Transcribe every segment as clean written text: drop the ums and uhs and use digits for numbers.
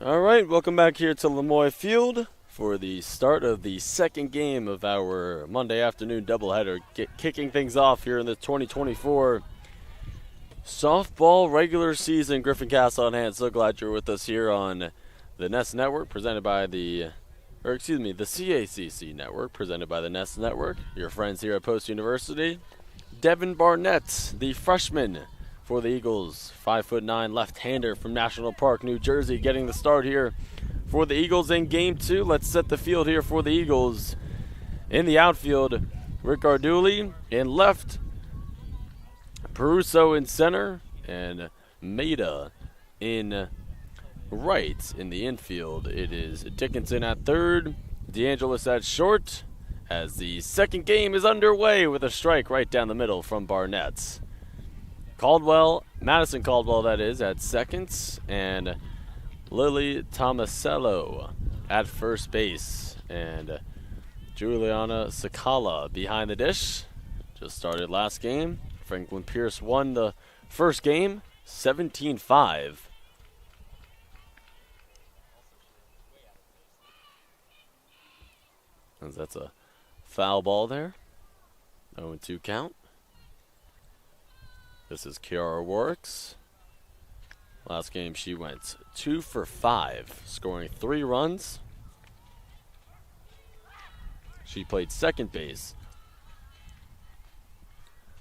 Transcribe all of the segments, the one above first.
All right, welcome back here to Lemoy Field for the start of the second game of our Monday afternoon doubleheader, kicking things off here in the 2024 softball regular season. Griffin Castle on hand. So glad you're with us here on the Nest Network, presented by the CACC Network, presented by the Nest Network. Your friends here at Post University. Devin Barnett, the freshman for the Eagles, 5'9" left-hander from National Park, New Jersey, getting the start here for the Eagles in Game 2. Let's set the field here for the Eagles. In the outfield, Rick Arduli in left, Peruso in center, and Maida in right. In the infield, it is Dickinson at third, DeAngelis at short, as the second game is underway with a strike right down the middle from Barnett. Madison Caldwell, that is, at second, and Lily Tomasello at first base, and Juliana Sakala behind the dish. Just started last game. Franklin Pierce won the first game, 17-5. That's a foul ball there. 0-2 count. This is Kiara Works. Last game she went 2 for 5, scoring 3 runs. She played second base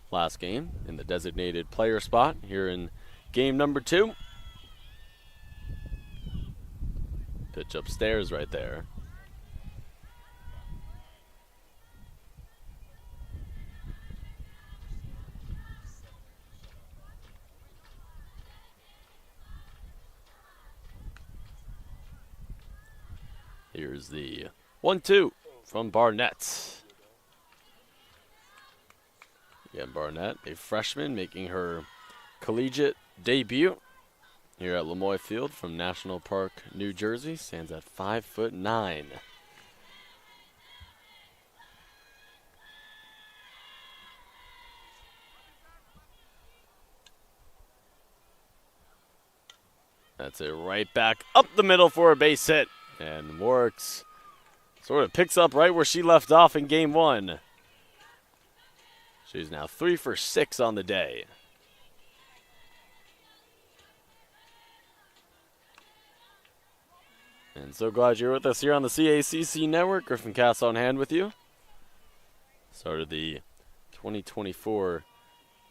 last game in the designated player spot here in game number 2. Pitch upstairs right there. Here's the 1-2 from Barnett. Again, Barnett, a freshman, making her collegiate debut here at Lemoy Field from National Park, New Jersey. Stands at 5'9". That's it, right back up the middle for a base hit. And Works sort of picks up right where she left off in game 1. She's now 3 for 6 on the day. And so glad you're with us here on the CACC Network. Griffin Castle on hand with you. Started the 2024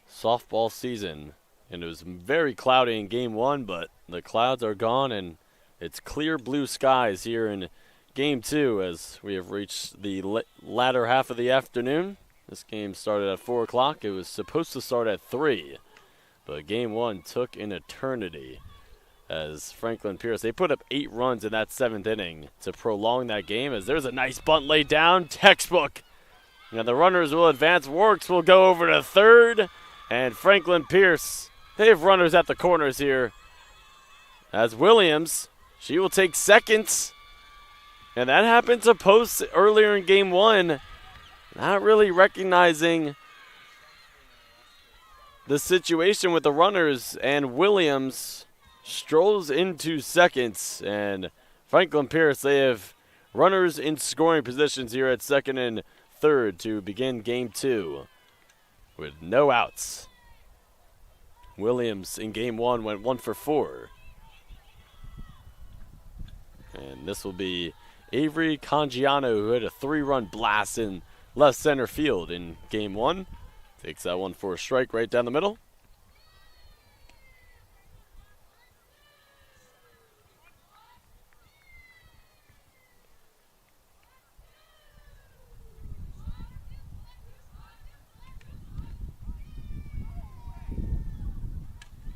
softball season. And it was very cloudy in game 1, but the clouds are gone and it's clear blue skies here in Game 2 as we have reached the latter half of the afternoon. This game started at 4 o'clock. It was supposed to start at 3, but Game 1 took an eternity as Franklin Pierce, they put up 8 runs in that 7th inning to prolong that game as there's a nice bunt laid down. Textbook. Now the runners will advance. Works will go over to third, and Franklin Pierce, they have runners at the corners here as Williams, she will take second. And that happened to Post earlier in game 1. Not really recognizing the situation with the runners. And Williams strolls into second. And Franklin Pierce, they have runners in scoring positions here at second and third to begin game 2 with no outs. Williams in game 1 went 1 for 4. And this will be Avery Cangiano, who had a 3-run blast in left center field in game 1. Takes that one for a strike right down the middle.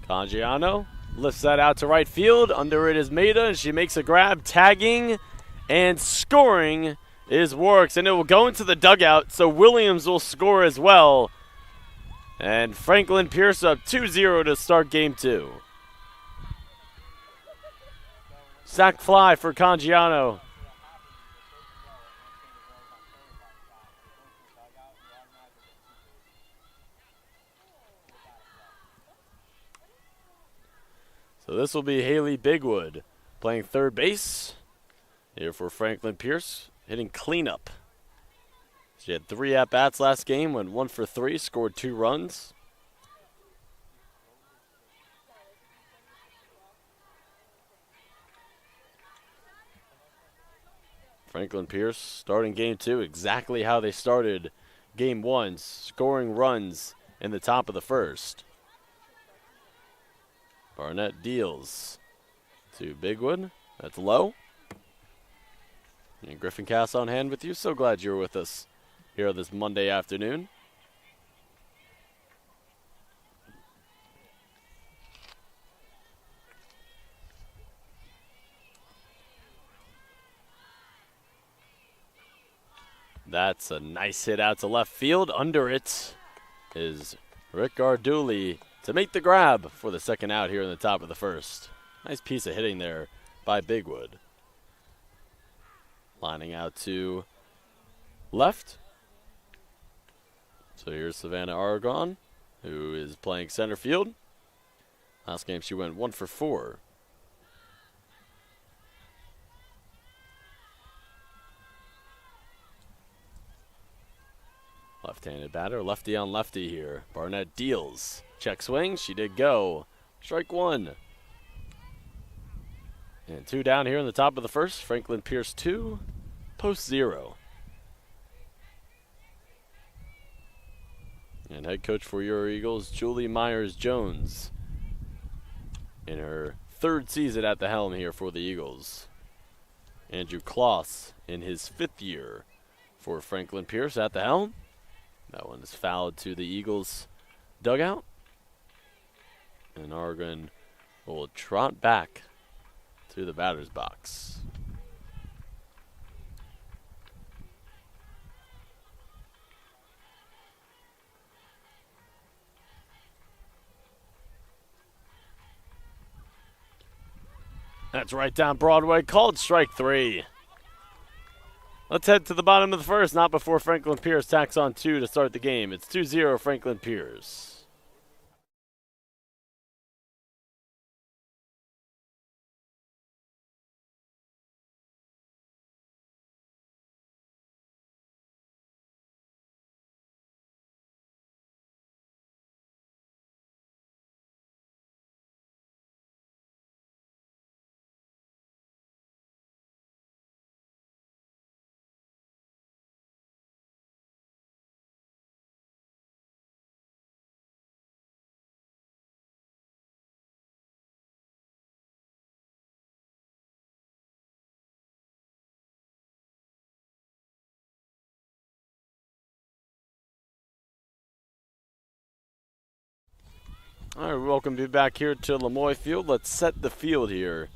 Cangiano lifts that out to right field. Under it is Maida, and she makes a grab, tagging, and scoring is Works. And it will go into the dugout, so Williams will score as well. And Franklin Pierce up 2-0 to start game 2. Sac fly for Cangiano. So this will be Haley Bigwood playing third base here for Franklin Pierce, hitting cleanup. She had 3 at-bats last game, went 1 for 3, scored 2 runs. Franklin Pierce starting game 2 exactly how they started game 1, scoring runs in the top of the first. Barnett deals to Bigwood. That's low. And Griffin Cass on hand with you. So glad you're with us here this Monday afternoon. That's a nice hit out to left field. Under it is Rick Garduli to make the grab for the second out here in the top of the first. Nice piece of hitting there by Bigwood. Lining out to left. So here's Savannah Aragon, who is playing center field. Last game she went 1 for 4. Left-handed batter, lefty on lefty here. Barnett deals. Check swing, she did go. Strike 1. And 2 down here in the top of the first. Franklin Pierce 2, post 0. And head coach for your Eagles, Julie Myers-Jones, in her 3rd season at the helm here for the Eagles. Andrew Kloss in his 5th year for Franklin Pierce at the helm. That one is fouled to the Eagles dugout. And Oregon will trot back to the batter's box. That's right down Broadway, called strike 3. Let's head to the bottom of the first, not before Franklin Pierce tacks on 2 to start the game. It's 2-0 Franklin Pierce. All right, welcome to back here to Lemoy Field. Let's set the field here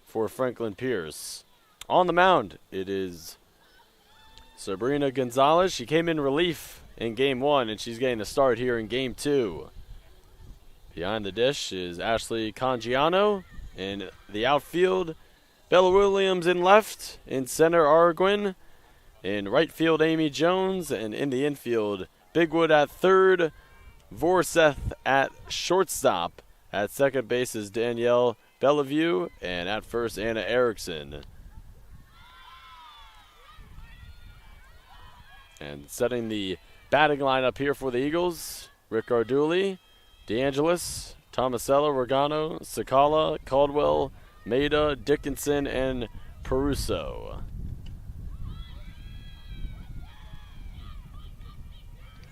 for Franklin Pierce. On the mound, it is Sabrina Gonzalez. She came in relief in game 1, and she's getting the start here in game 2. Behind the dish is Ashley Congiano. In the outfield, Bella Williams in left. In center, Arguin. In right field, Amy Jones. And in the infield, Bigwood at third. Vorseth at shortstop. At second base is Danielle Bellevue. And at first, Anna Erickson. And setting the batting lineup here for the Eagles, Rick Arduli, DeAngelis, Tomasello, Regano, Sakala, Caldwell, Maida, Dickinson, and Peruso.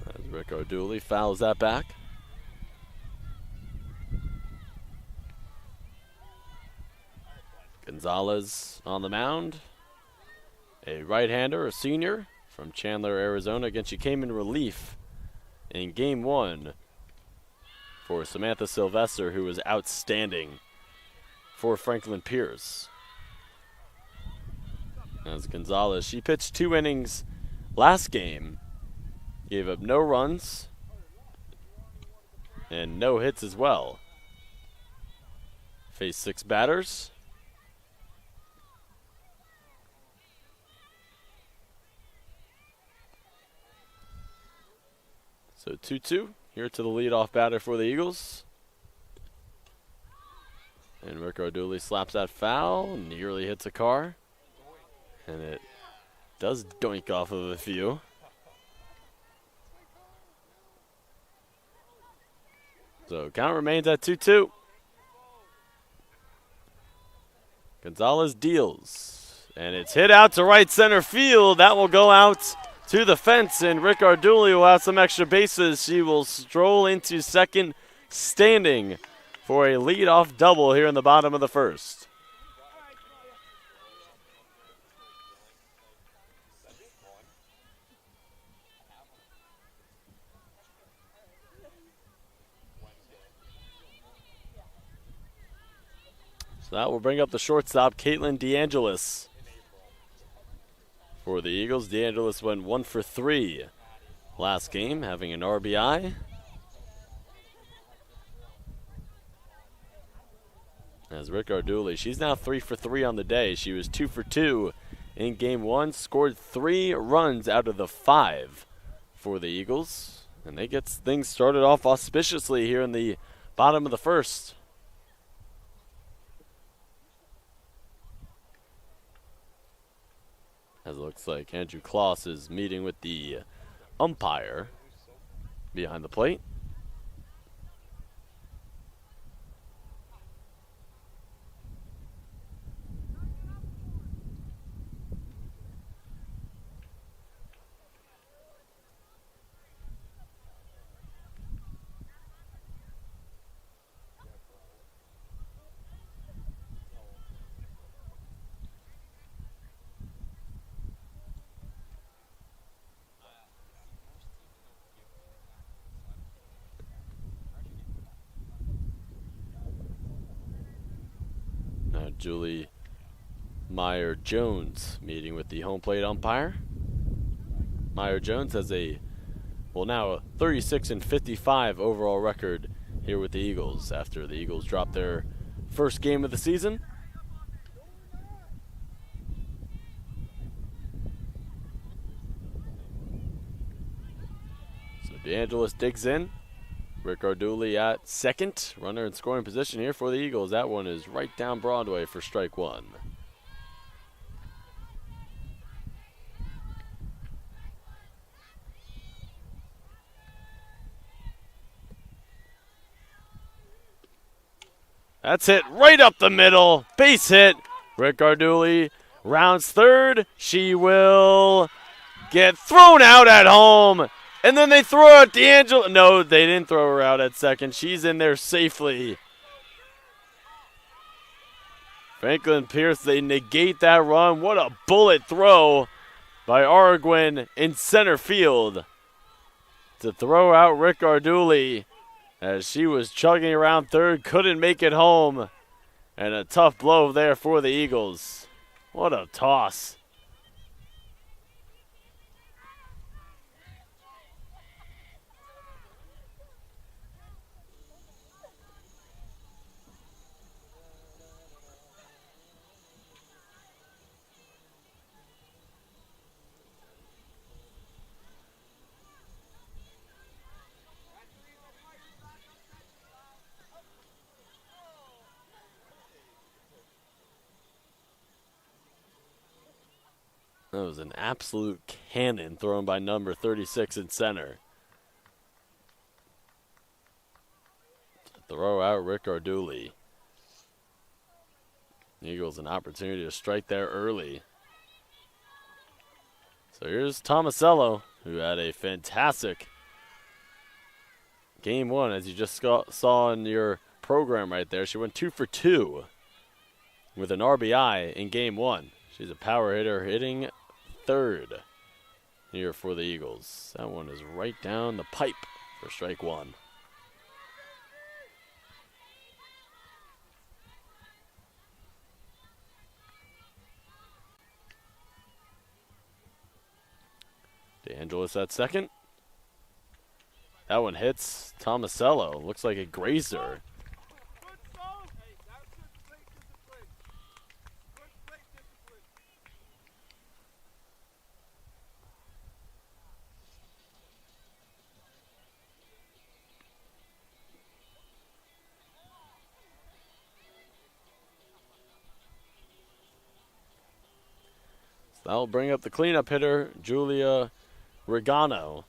As Rick Arduli fouls that back. Gonzalez on the mound. A right-hander, a senior from Chandler, Arizona. Again, she came in relief in game 1 for Samantha Sylvester, who was outstanding for Franklin Pierce. As Gonzalez, she pitched 2 innings last game, gave up no runs and no hits as well. Faced 6 batters. So 2-2 here to the leadoff batter for the Eagles. And Rick Arduli slaps that foul, nearly hits a car. And it does doink off of a few. So count remains at 2-2. Gonzalez deals. And it's hit out to right center field. That will go out to the fence. And Rick Arduli will have some extra bases. She will stroll into second, standing for a leadoff double here in the bottom of the first. So that will bring up the shortstop, Caitlin DeAngelis. For the Eagles, DeAngelis went 1 for 3 last game, having an RBI. As Rick Arduli, she's now 3 for 3 on the day. She was 2 for 2 in game 1, scored 3 runs out of the 5 for the Eagles. And they get things started off auspiciously here in the bottom of the first. As it looks like Andrew Kloss is meeting with the umpire behind the plate. Julie Meyer-Jones meeting with the home plate umpire. Meyer-Jones has now a 36-55 overall record here with the Eagles after the Eagles dropped their first game of the season. So DeAngelis digs in. Rick Arduli at second. Runner in scoring position here for the Eagles. That one is right down Broadway for strike one. That's hit right up the middle. Base hit. Rick Arduli rounds third. She will get thrown out at home. And then they throw out DeAngelis. No, they didn't throw her out at second. She's in there safely. Franklin Pierce, they negate that run. What a bullet throw by Arguin in center field to throw out Rick Arduli as she was chugging around third, couldn't make it home. And a tough blow there for the Eagles. What a toss. That was an absolute cannon thrown by number 36 in center. Throw out Rick Arduli. Eagles an opportunity to strike there early. So here's Tomasello, who had a fantastic game one, as you just saw in your program right there. She went 2 for 2 with an RBI in game one. She's a power hitter, hitting third here for the Eagles. That one is right down the pipe for strike one. DeAngelis at second. That one hits Tomasello. Looks like a grazer. So that'll bring up the cleanup hitter, Julia Regano.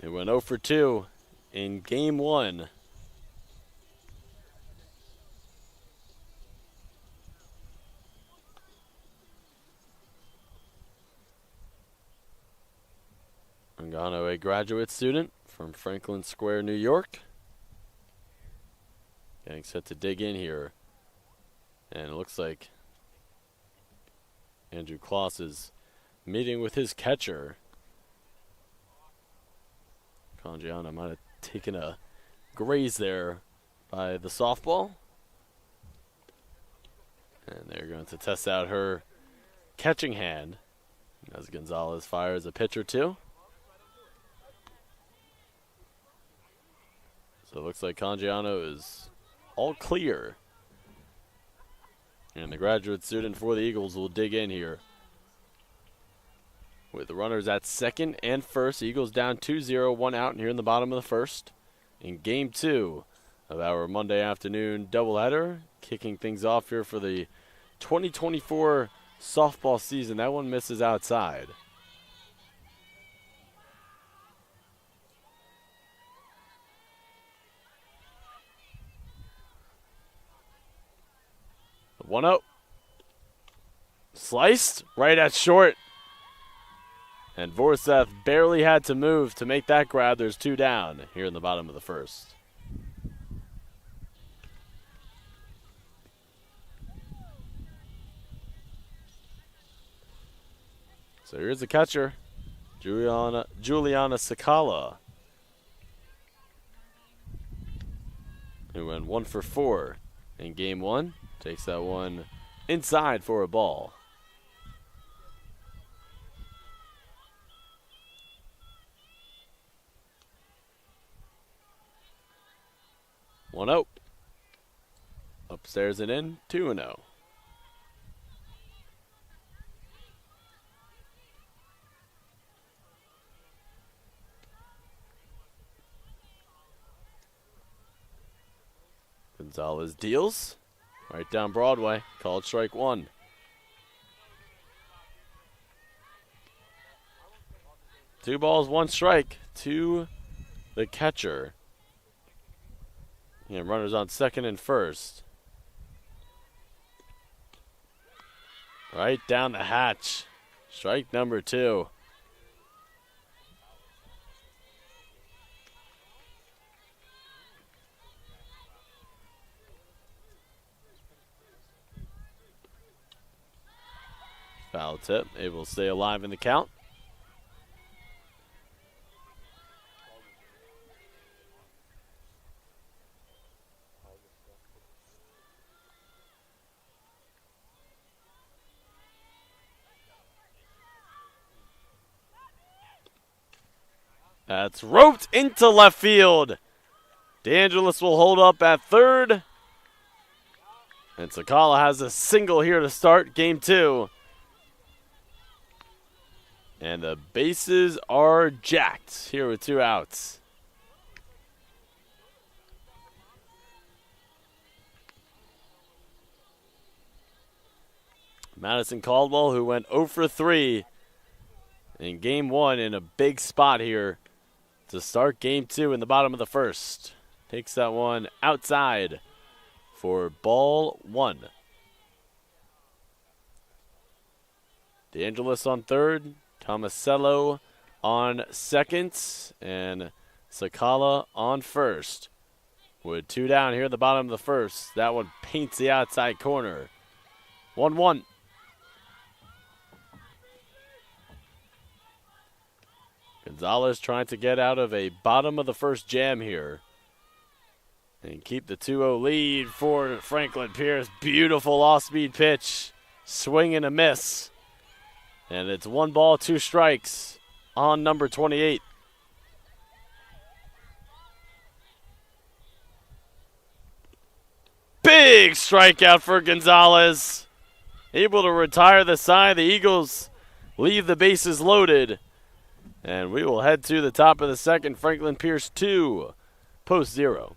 It went 0 for 2 in game 1. Regano, a graduate student from Franklin Square, New York. Getting set to dig in here. And it looks like Andrew Kloss is meeting with his catcher. Congiano might have taken a graze there by the softball. And they're going to test out her catching hand as Gonzalez fires a pitch or two. So it looks like Congiano is all clear. And the graduate student for the Eagles will dig in here. With the runners at second and first, Eagles down 2-0, 1 out here in the bottom of the first. In game 2 of our Monday afternoon doubleheader, kicking things off here for the 2024 softball season. That one misses outside. The 1-0. Sliced right at short. And Vorseth barely had to move to make that grab. There's 2 down here in the bottom of the first. So here's the catcher, Juliana Sakala, who went 1 for 4 in game 1. Takes that one inside for a ball. One out. Upstairs and in, 2-0. Gonzalez deals. Right down Broadway. Called strike 1. Two balls, 1 strike to the catcher. And runners on second and first. Right down the hatch. Strike number 2. Foul tip, able to stay alive in the count. That's roped into left field. DeAngelis will hold up at third. And Sakala has a single here to start game 2. And the bases are jacked here with 2 outs. Madison Caldwell, who went 0 for 3 in game 1 in a big spot here to start game 2 in the bottom of the first. Takes that one outside for ball 1. DeAngelis on third. Tomasello on second, and Sakala on first. With 2 down here at the bottom of the first. That one paints the outside corner. 1-1. Gonzalez trying to get out of a bottom of the first jam here. And keep the 2-0 lead for Franklin Pierce. Beautiful off-speed pitch. Swing and a miss. And it's 1 ball, 2 strikes on number 28. Big strikeout for Gonzalez. Able to retire the side. The Eagles leave the bases loaded. And we will head to the top of the second. Franklin Pierce 2, Post 0.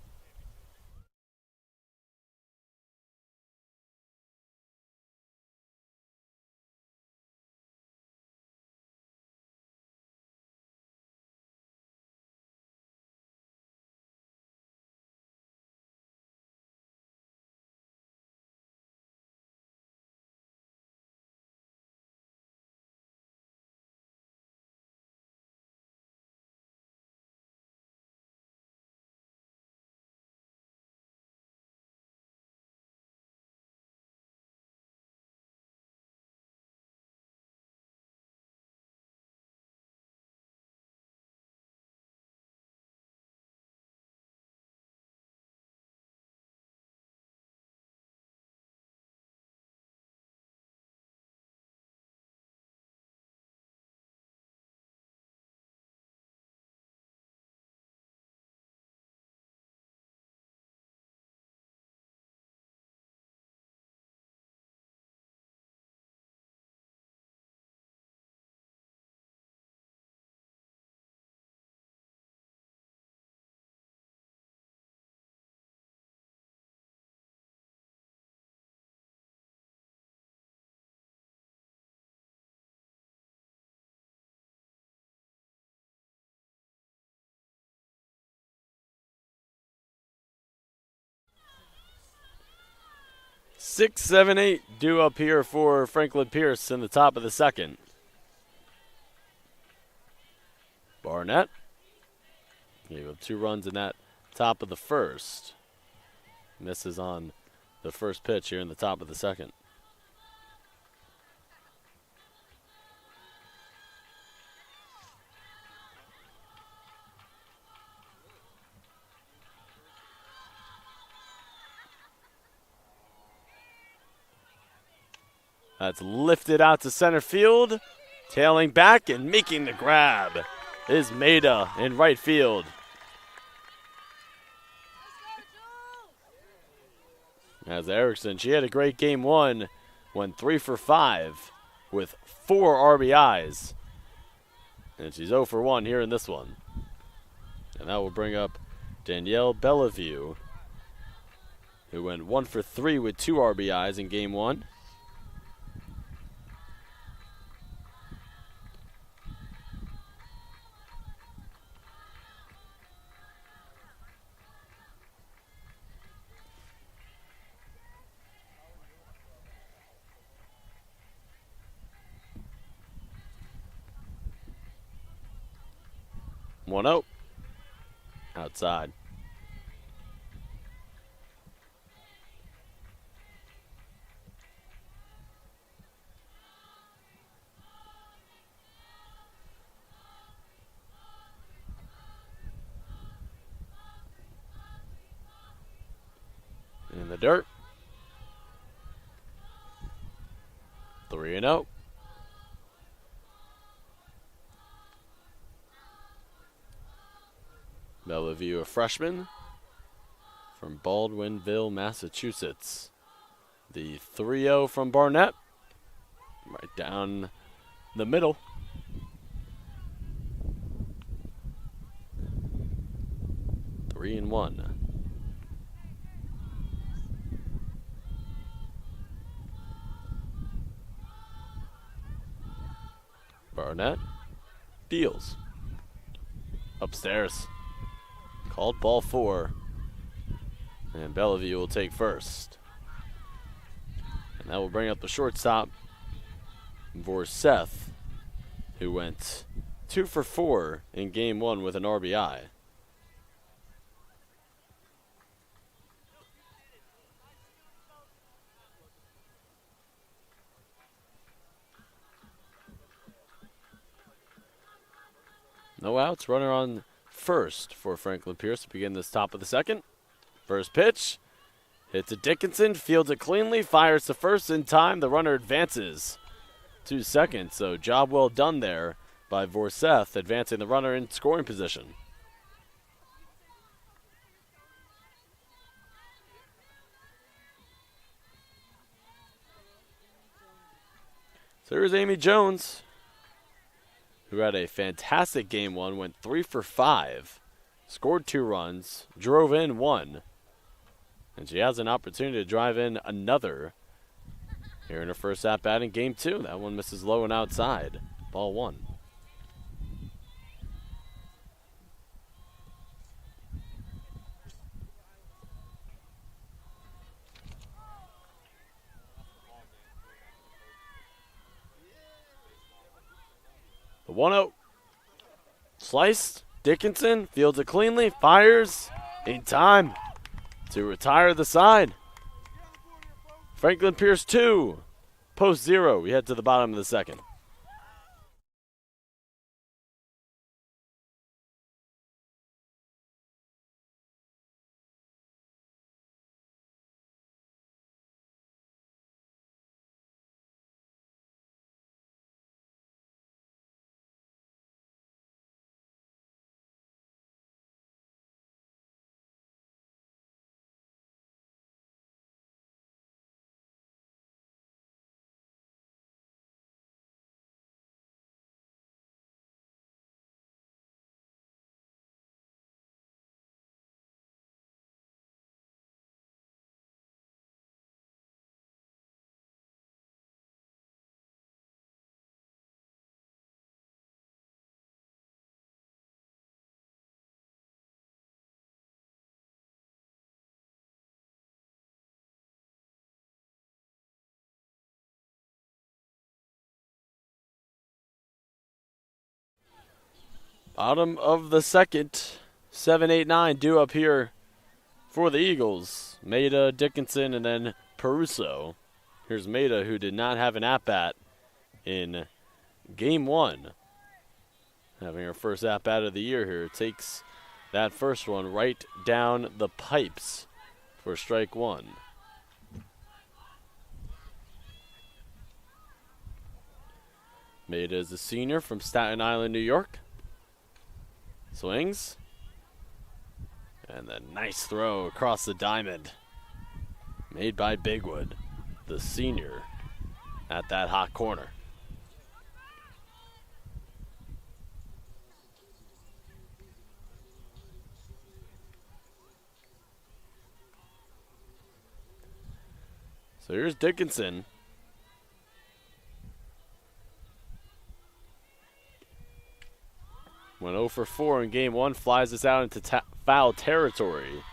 6, 7, 8 due up here for Franklin Pierce in the top of the second. Barnett gave up 2 runs in that top of the first. Misses on the first pitch here in the top of the second. That's lifted out to center field. Tailing back and making the grab is Maida in right field. As Erickson, she had a great game 1, went 3 for 5 with 4 RBIs. And she's 0 for 1 here in this one. And that will bring up Danielle Bellevue, who went 1 for 3 with 2 RBIs in game 1. One out. Outside. In the dirt. 3-0. Bellevue, a freshman from Baldwinville, Massachusetts. The 3-0 from Barnett, right down the middle. Three and 1. Barnett deals. Upstairs. Called ball 4. And Bellevue will take first. And that will bring up the shortstop, Vorseth, who went 2 for 4 in game 1 with an RBI. No outs, runner on first for Franklin Pierce to begin this top of the second. First pitch, hits it Dickinson, fields it cleanly, fires to first in time. The runner advances to second, so job well done there by Vorseth, advancing the runner in scoring position. So here's Amy Jones, who had a fantastic game 1, went 3 for 5, scored 2 runs, drove in 1, and she has an opportunity to drive in another here in her first at-bat in game 2. That one misses low and outside. Ball 1. The 1-0. Sliced. Dickinson fields it cleanly, fires in time to retire the side. Franklin Pierce 2, post 0. We head to the bottom of the second. Bottom of the second. 7-8-9 due up here for the Eagles. Maida, Dickinson, and then Peruso. Here's Maida, who did not have an at-bat in game one. Having her first at-bat of the year here. Takes that first one right down the pipes for strike one. Maida is a senior from Staten Island, New York. Swings. And then nice throw across the diamond. Made by Bigwood, the senior, at that hot corner. So here's Dickinson. Went 0 for 4 in game one, flies us out into foul territory.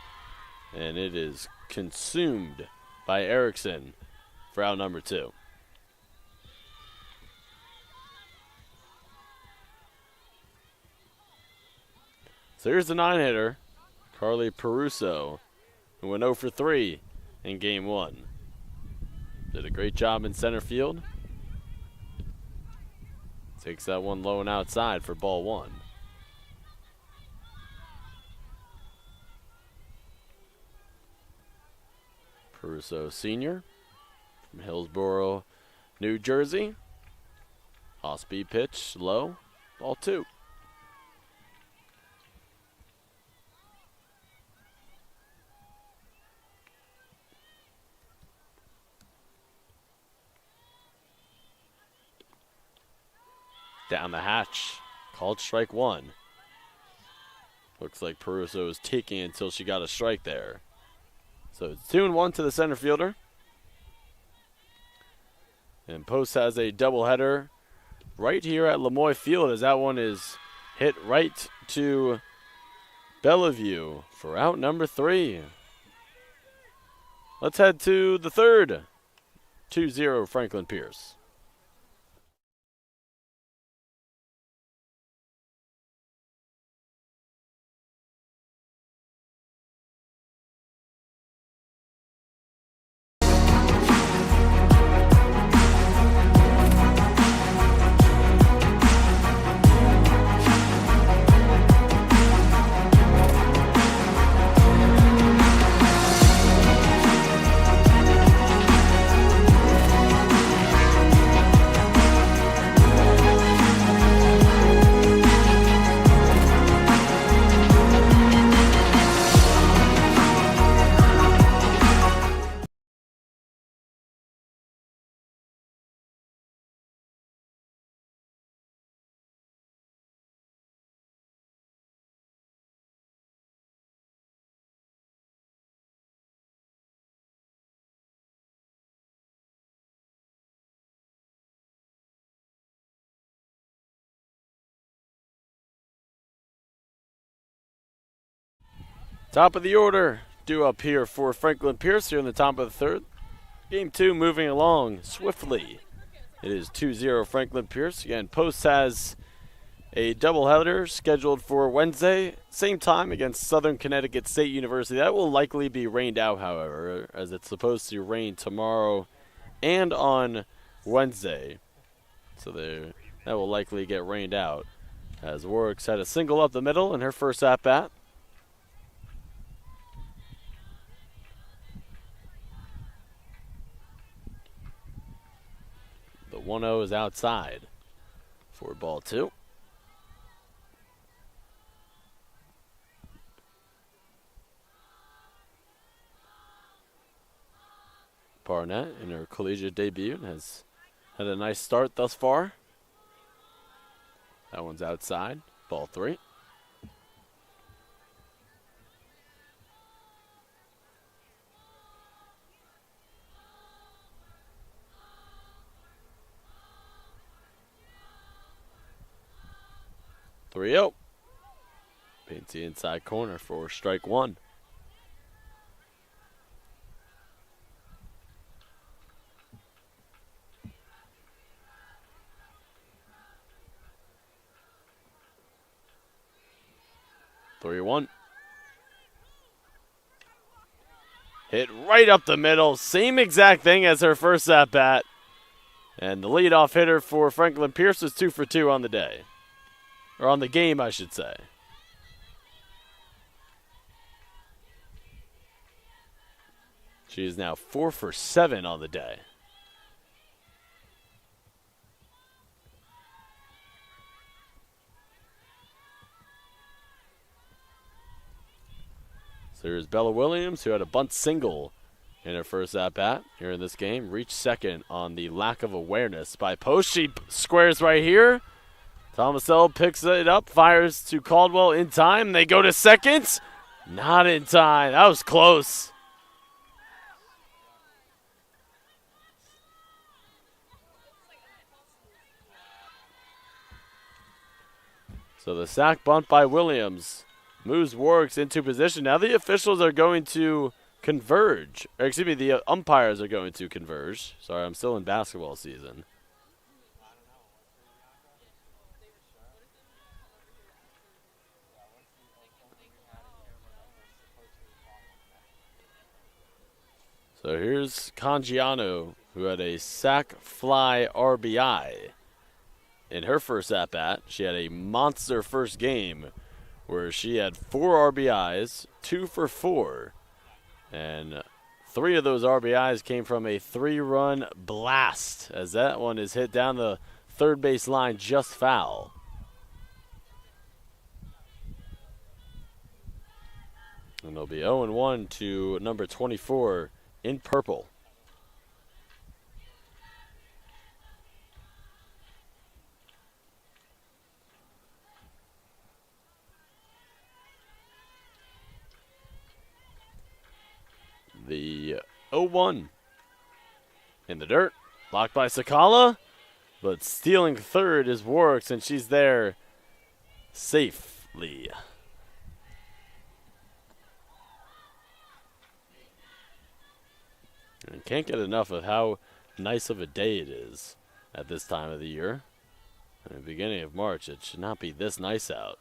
And it is consumed by Erickson for out number 2. So here's the 9-hitter, Carly Peruso, who went 0 for 3 in game one. Did a great job in center field. Takes that one low and outside for ball 1. Peruso senior from Hillsborough, New Jersey. Off-speed pitch, low, ball 2. Down the hatch, called strike 1. Looks like Peruso was taking until she got a strike there. So it's 2-1 to the center fielder. And Post has a doubleheader right here at Lemoy Field as that one is hit right to Bellevue for out number 3. Let's head to the third. 2-0 Franklin Pierce. Top of the order, due up here for Franklin Pierce here in the top of the third. Game 2 moving along swiftly. It is 2-0 Franklin Pierce. Again, Post has a doubleheader scheduled for Wednesday, same time against Southern Connecticut State University. That will likely be rained out, however, as it's supposed to rain tomorrow and on Wednesday. So that will likely get rained out. As Warwick's had a single up the middle in her first at-bat. The 1-0 is outside for ball 2. Barnett in her collegiate debut has had a nice start thus far. That one's outside, ball 3. Paints the inside corner for strike 1. 3-1. Hit right up the middle. Same exact thing as her first at-bat. And the leadoff hitter for Franklin Pierce was 2 for 2 on the day. Or on the game, I should say. She is now 4 for 7 on the day. So here's Bella Williams, who had a bunt single in her first at-bat here in this game. Reached second on the lack of awareness by Post. She squares right here. Tomasello picks it up, fires to Caldwell in time. They go to second. Not in time. That was close. So the sac bunt by Williams moves Warwicks into position. Now the officials are going to converge. Or excuse me, the umpires are going to converge. Sorry, I'm still in basketball season. So here's Cangiano, who had a sac fly RBI in her first at-bat. She had a monster first game where she had 4 RBIs, 2 for 4. And 3 of those RBIs came from a 3-run blast, as that one is hit down the third base line just foul. And it'll be 0-1 to number 24 in purple. The 0-1 in the dirt, blocked by Sakala, but stealing third is Warwicks, and she's there safely. And can't get enough of how nice of a day it is at this time of the year. In the beginning of March, it should not be this nice out.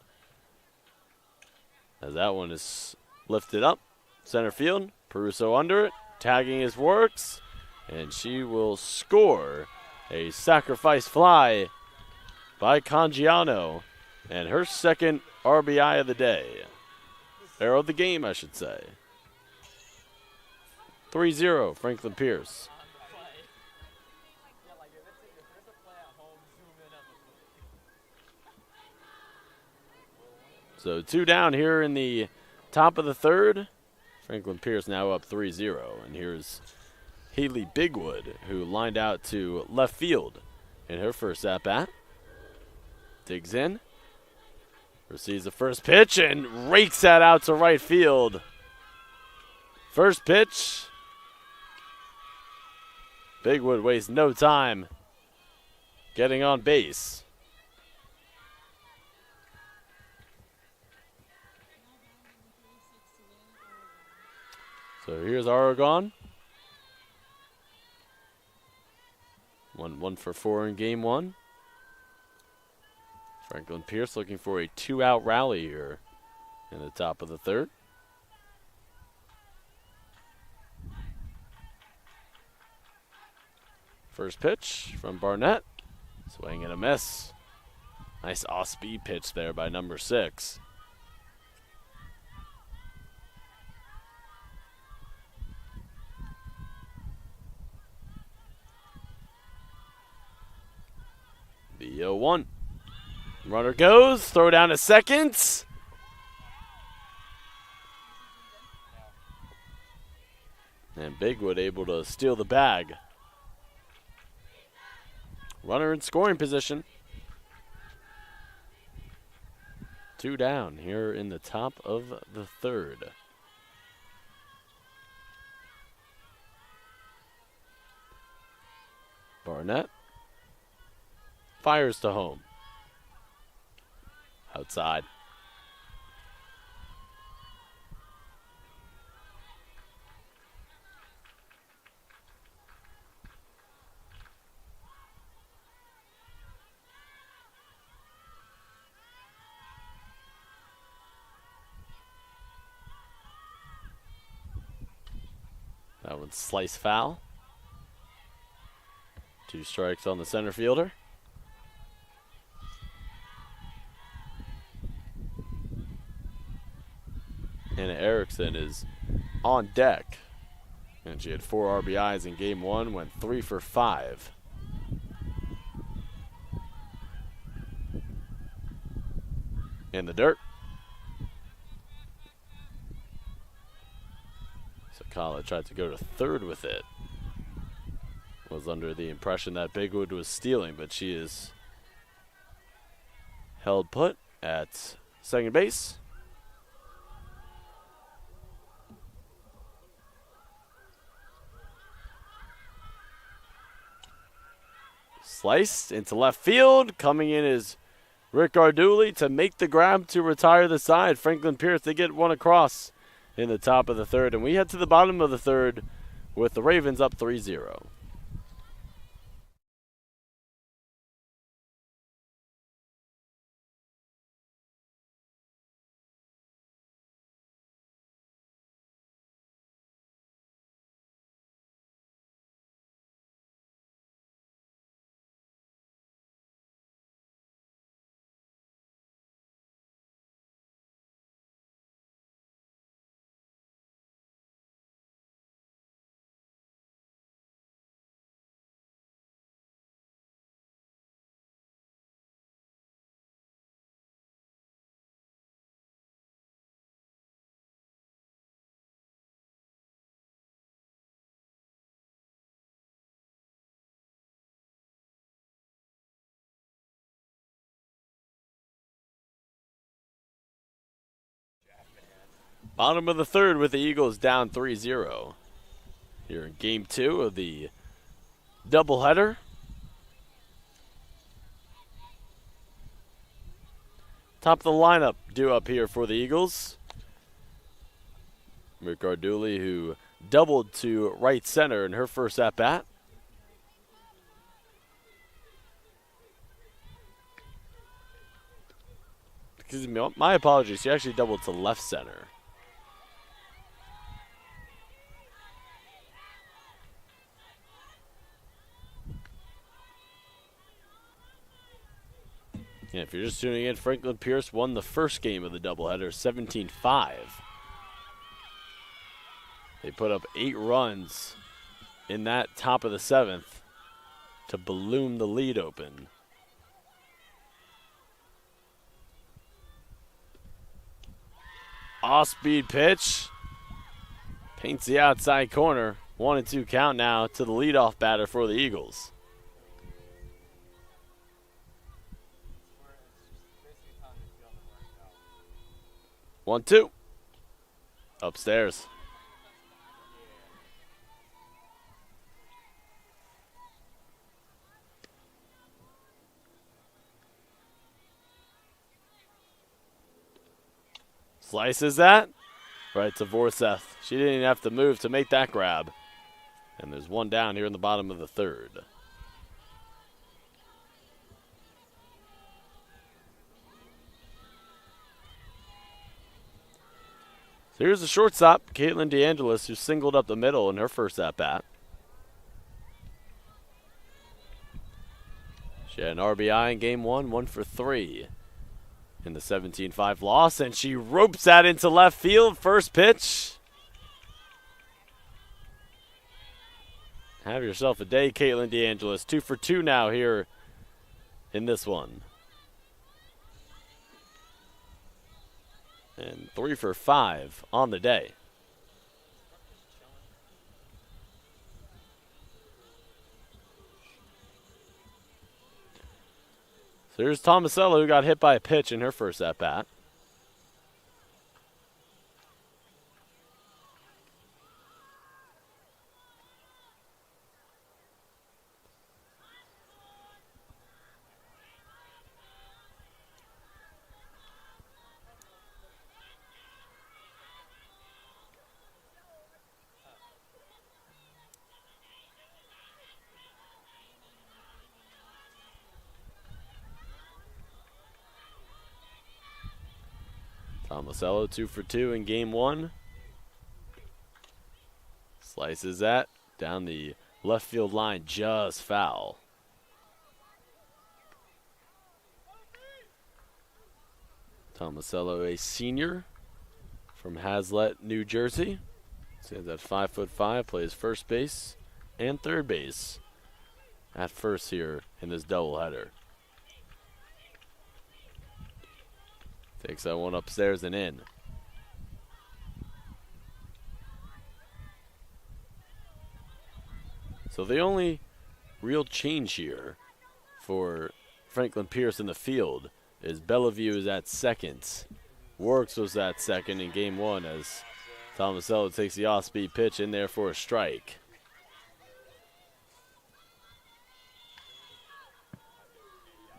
As that one is lifted up, center field. Peruso under it, tagging his Warwicks, and she will score a sacrifice fly by Cangiano, and her second RBI of the day. Or of the game, I should say. 3-0, Franklin Pierce. So 2 down here in the top of the third. Franklin Pierce now up 3-0. And here's Haley Bigwood, who lined out to left field in her first at-bat. Digs in. Receives the first pitch and rakes that out to right field. First pitch. Bigwood wastes no time getting on base. So here's Aragon. 1 for 4 in game 1. Franklin Pierce looking for a 2-out rally here in the top of the third. First pitch from Barnett. Swing and a miss. Nice off-speed pitch there by number 6. The 0-1. Runner goes. Throw down to second. And Bigwood able to steal the bag. Runner in scoring position. 2 down here in the top of the third. Barnett fires to home. Outside. That one's slice foul. 2 strikes on the center fielder. Hannah Erickson is on deck. And she had 4 RBIs in game 1, went 3 for 5. In the dirt. Sakala tried to go to third with it. Was under the impression that Bigwood was stealing, but she is held put at second base. Sliced into left field. Coming in is Rick Arduli to make the grab to retire the side. Franklin Pierce, they get one across in the top of the third. And we head to the bottom of the third with the Ravens up 3-0. Bottom of the third with the Eagles down 3-0. Here in game 2 of the doubleheader. Top of the lineup due up here for the Eagles. Rick Arduli, who doubled to right center in her first at-bat. Excuse me, my apologies. She actually doubled to left center. And if you're just tuning in, Franklin Pierce won the first game of the doubleheader, 17-5. They put up 8 runs in that top of the 7th to balloon the lead open. Off-speed pitch. Paints the outside corner. 1-2 count now to the leadoff batter for the Eagles. 1-2. Upstairs. Slices that. Right to Vorseth. She didn't even have to move to make that grab. And there's one down here in the bottom of the third. So here's the shortstop, Caitlin DeAngelis, who singled up the middle in her first at-bat. She had an RBI in game 1, 1 for 3 in the 17-5 loss, and she ropes that into left field. First pitch. Have yourself a day, Caitlin DeAngelis. 2 for 2 now here in this one. And 3 for 5 on the day. So here's Tomasello, who got hit by a pitch in her first at-bat. Tomasello 2 for 2 in game 1. Slices that down the left field line, just foul. Tomasello, a senior from Hazlet, New Jersey. Stands at 5'5", plays first base and third base at first here in this doubleheader. Takes that one upstairs and in. So the only real change here for Franklin Pierce in the field is Bellevue is at second. Works was at second in game one as Tomasello takes the off-speed pitch in there for a strike.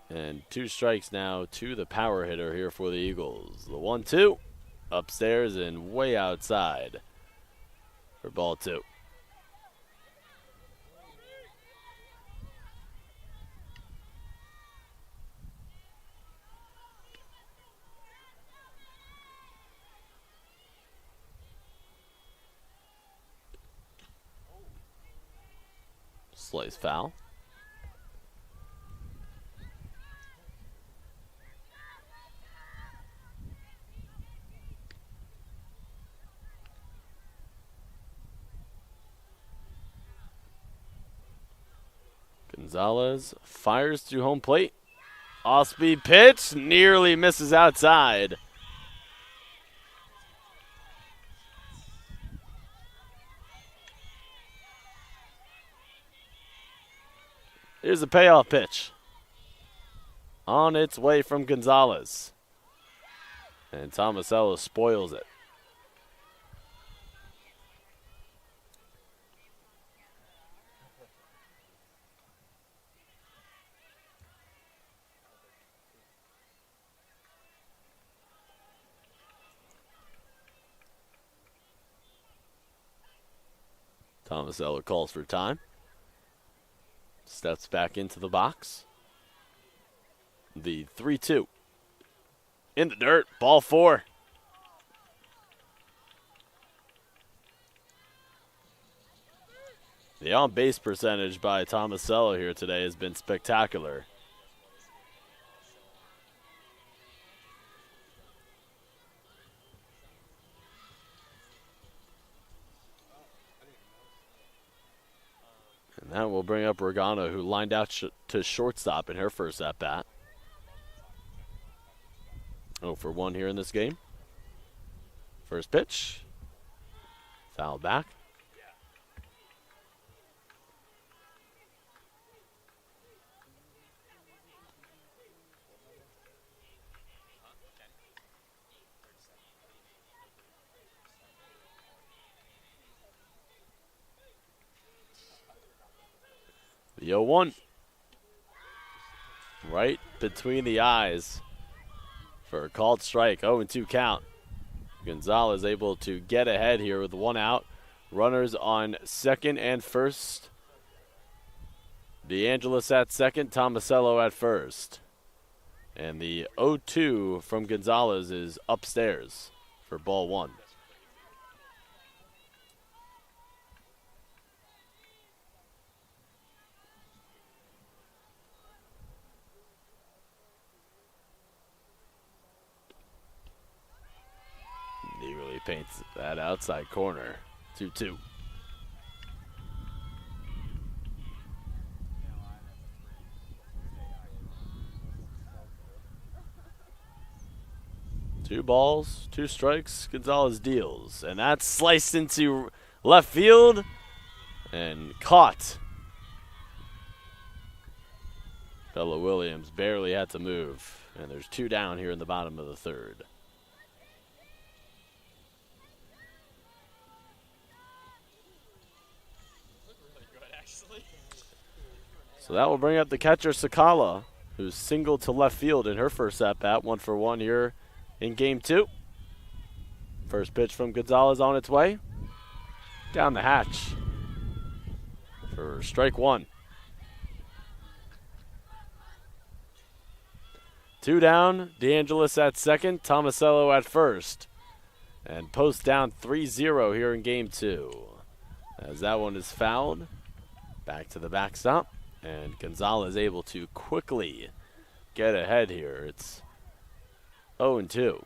And 2 strikes now to the power hitter here for the Eagles. The 1-2 upstairs and way outside for ball 2. Slice foul. Gonzalez fires to home plate. Off-speed pitch nearly misses outside. Here's the payoff pitch. On its way from Gonzalez. And Tomasello spoils it. Tomasello calls for time. Steps back into the box. The 3-2. In the dirt, ball 4. The on-base percentage by Tomasello here today has been spectacular. And that will bring up Regano, who lined out to shortstop in her first at-bat. 0 for 1 here in this game. First pitch. Foul back. The 0-1. Right between the eyes for a called strike. 0-2 count. Gonzalez able to get ahead here with 1 out. Runners on second and first. DeAngelis at second, Tomasello at first. And the 0-2 from Gonzalez is upstairs for ball 1. Eagerly paints that outside corner. 2-2. Two balls, 2 strikes. Gonzalez deals. And that's sliced into left field and caught. Bella Williams barely had to move. And there's 2 down here in the bottom of the 3rd. So that will bring up the catcher, Sakala, who's singled to left field in her first at-bat. 1 for 1 here in game 2. First pitch from Gonzalez on its way. Down the hatch for strike 1. 2 down, DeAngelis at second, Tomasello at first. And post down 3-0 here in game 2. as that one is fouled. Back to the backstop, and Gonzalez able to quickly get ahead here. It's 0-2.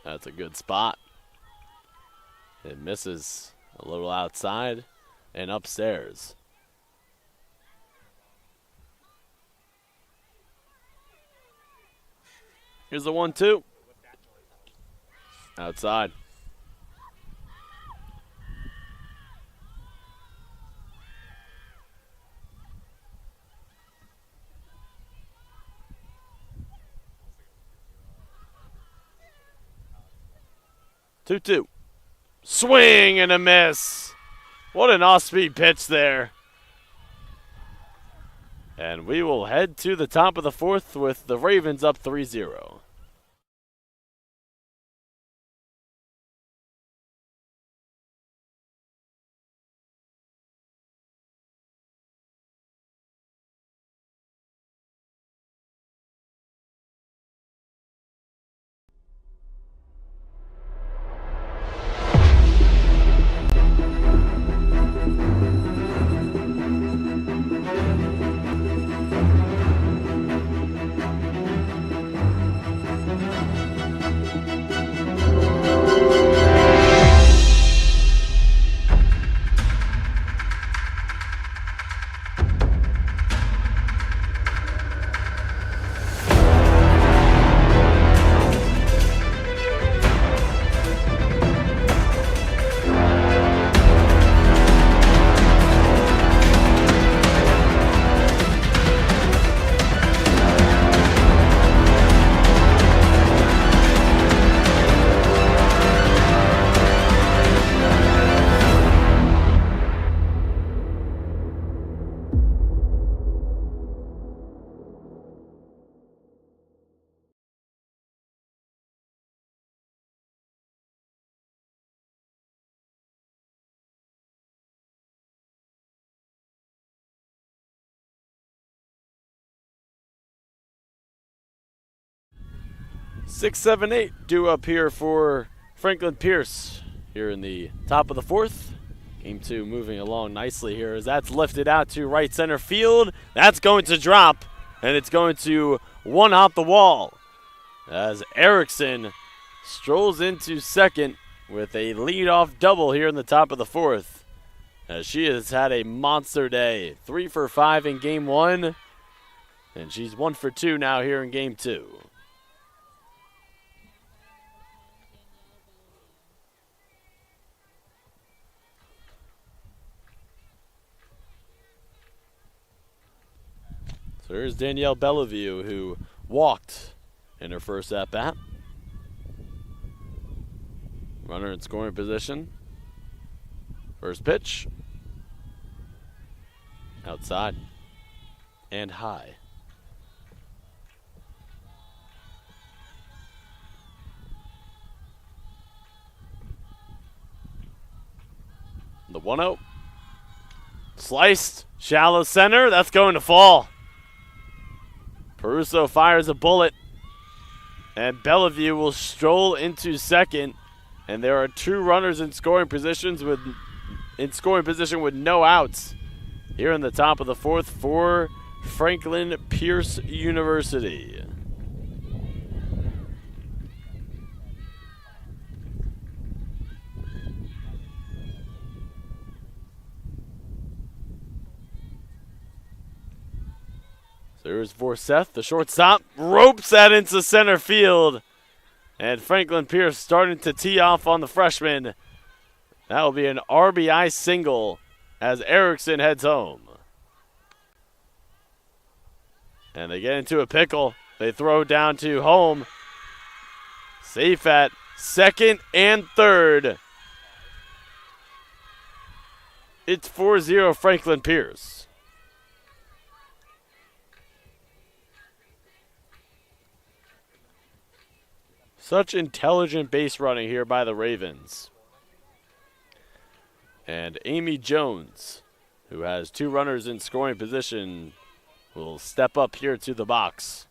That's a good spot. It misses a little outside and upstairs. Here's the 1-2. Outside. Two. Swing and a miss. What an off-speed pitch there. And we will head to the top of the fourth with the Ravens up 3-0. Six, 7, 8 due up here for Franklin Pierce here in the top of the fourth. Game 2 moving along nicely here as that's lifted out to right center field. That's going to drop, and it's going to one-hop the wall as Erickson strolls into second with a leadoff double here in the top of the fourth. As she has had a monster day. 3 for 5 in game 1, and she's 1 for 2 now here in game 2. So here's Danielle Bellevue, who walked in her first at-bat. Runner in scoring position. First pitch. Outside. And high. The 1-0. Sliced. Shallow center. That's going to fall. Peruso fires a bullet, and Bellevue will stroll into second, and there are 2 runners in scoring position with no outs here in the top of the fourth for Franklin Pierce University. There's Forseth, the shortstop, ropes that into center field. And Franklin Pierce starting to tee off on the freshman. That will be an RBI single as Erickson heads home. And they get into a pickle. They throw down to home. Safe at second and third. It's 4-0 Franklin Pierce. Such intelligent base running here by the Ravens. And Amy Jones, who has 2 runners in scoring position will step up here to the box.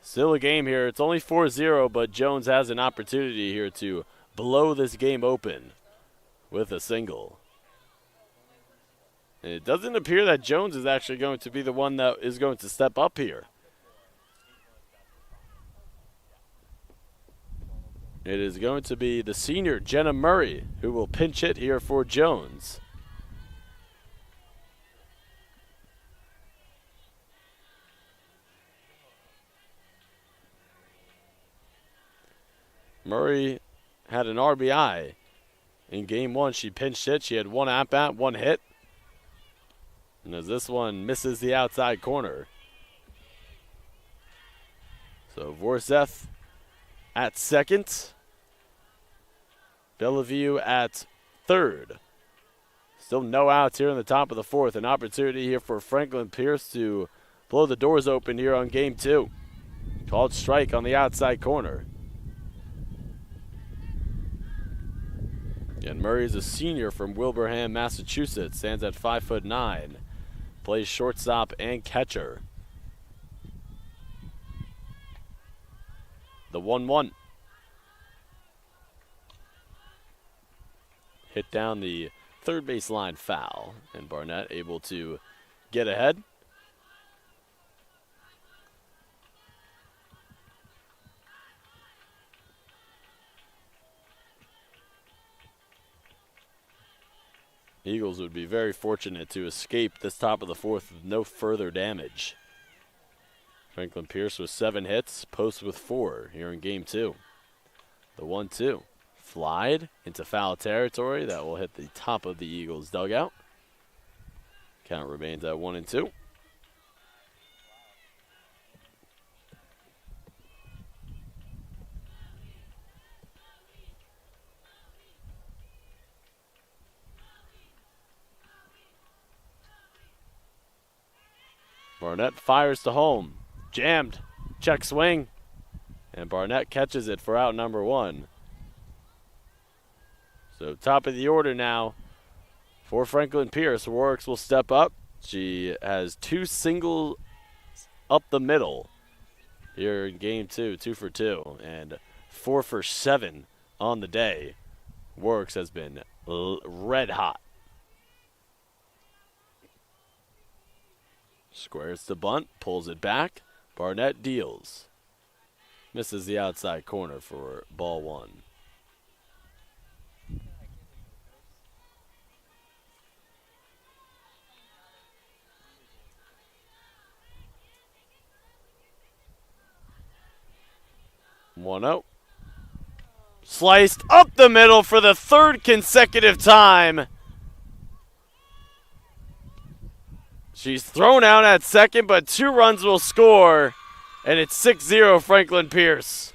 Still a game here. It's only 4-0, but Jones has an opportunity here to blow this game open with a single. And it doesn't appear that Jones is actually going to be the one that is going to step up here. It is going to be the senior, Jenna Murray, who will pinch hit here for Jones. Murray had an RBI in game one. She pinched hit. She had one at-bat, one hit. And as this one misses the outside corner. So Vorseth at second. Bellevue at third. Still no outs here in the top of the fourth. An opportunity here for Franklin Pierce to blow the doors open here on game two. Called strike on the outside corner. And Murray is a senior from Wilbraham, Massachusetts. Stands at 5'9". Plays shortstop and catcher. The 1-1. Hit down the third base line foul. And Barnett able to get ahead. Eagles would be very fortunate to escape this top of the fourth with no further damage. Franklin Pierce with 7 hits, Post with 4 here in game two. The 1-2. Flied into foul territory. That will hit the top of the Eagles dugout. Count remains at 1-2. Barnett fires to home. Jammed. Check swing. And Barnett catches it for out number 1. So top of the order now for Franklin Pierce. Warwicks will step up. She has 2 singles up the middle here in game 2. 2 for 2. And 4 for 7 on the day. Warwicks has been red hot. Squares the bunt, pulls it back. Barnett deals. Misses the outside corner for ball 1. One out. Sliced up the middle for the 3rd consecutive time. She's thrown out at second, but 2 runs will score, and it's 6-0 Franklin Pierce.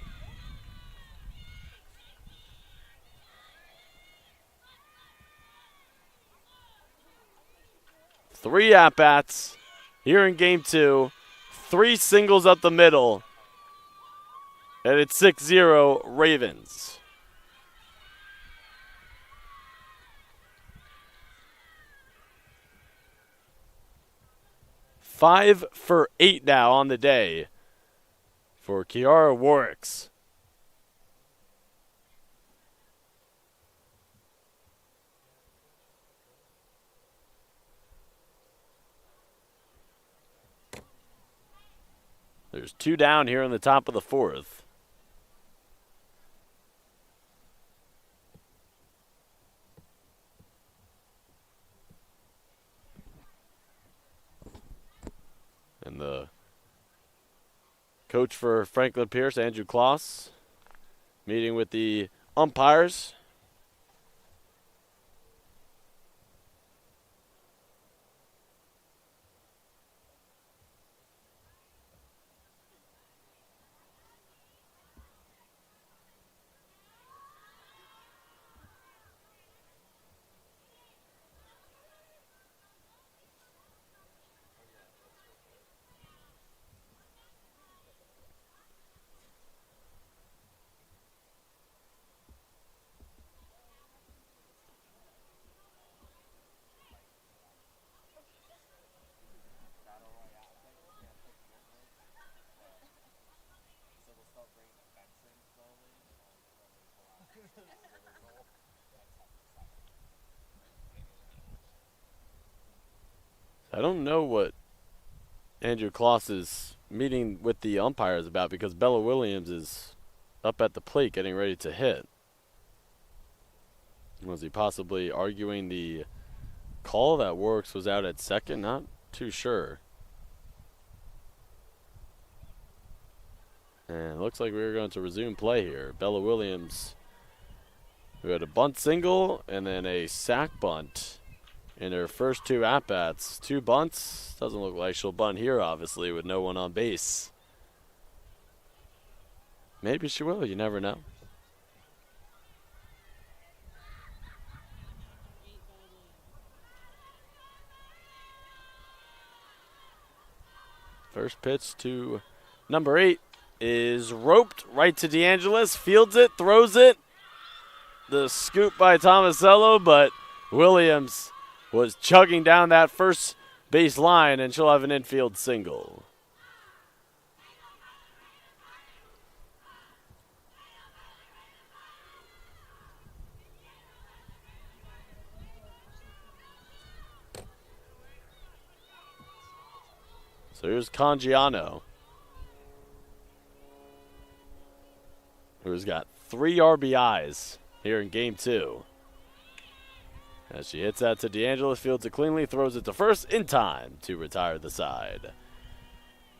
Three at-bats here in game 2. 3 singles up the middle, and it's 6-0 Ravens. 5 for 8 now on the day for Kiara Warwicks. There's 2 down here in the top of the 4th. And the coach for Franklin Pierce, Andrew Kloss, meeting with the umpires. I don't know what Andrew Kloss's meeting with the umpires about, because Bella Williams is up at the plate getting ready to hit. Was he possibly arguing the call that Works was out at second? Not too sure. And it looks like we're going to resume play here. Bella Williams, who had a bunt single and then a sac bunt in her first two at-bats. Two bunts. Doesn't look like she'll bunt here, obviously, with no one on base. Maybe she will. You never know. First pitch to number 8 is roped right to DeAngelis. Fields it, throws it. The scoop by Tomasello, but Williams was chugging down that first base line, and she'll have an infield single. So here's Cangiano, who's got 3 RBIs here in game 2. As she hits that to DeAngelis, fields it cleanly, throws it to first in time to retire the side.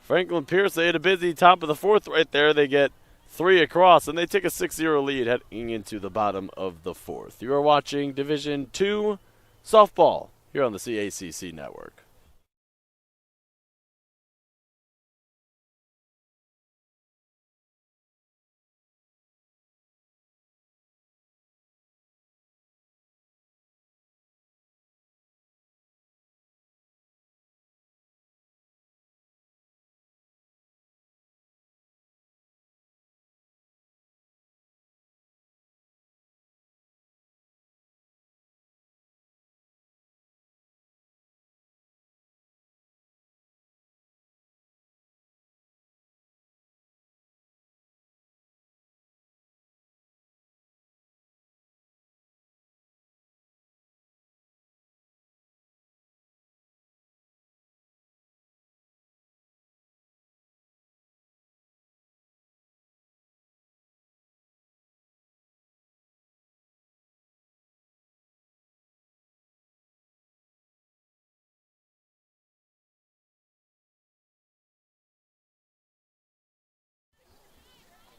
Franklin Pierce, they had a busy top of the 4th right there. They get 3 across, and they take a 6-0 lead heading into the bottom of the 4th. You are watching Division II softball here on the CACC Network.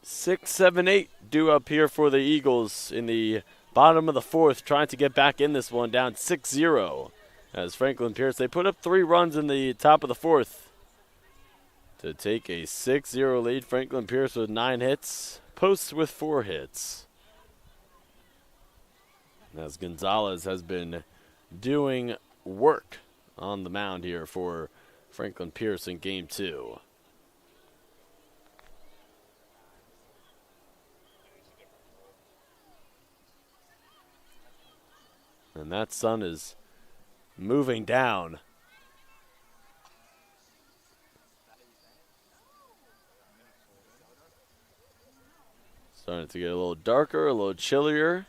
Six, seven, 8 due up here for the Eagles in the bottom of the 4th, trying to get back in this one, down 6-0. As Franklin Pierce, they put up 3 runs in the top of the 4th to take a 6-0 lead. Franklin Pierce with 9 hits, Posts with 4 hits. As Gonzalez has been doing work on the mound here for Franklin Pierce in game 2. And that sun is moving down. Starting to get a little darker, a little chillier.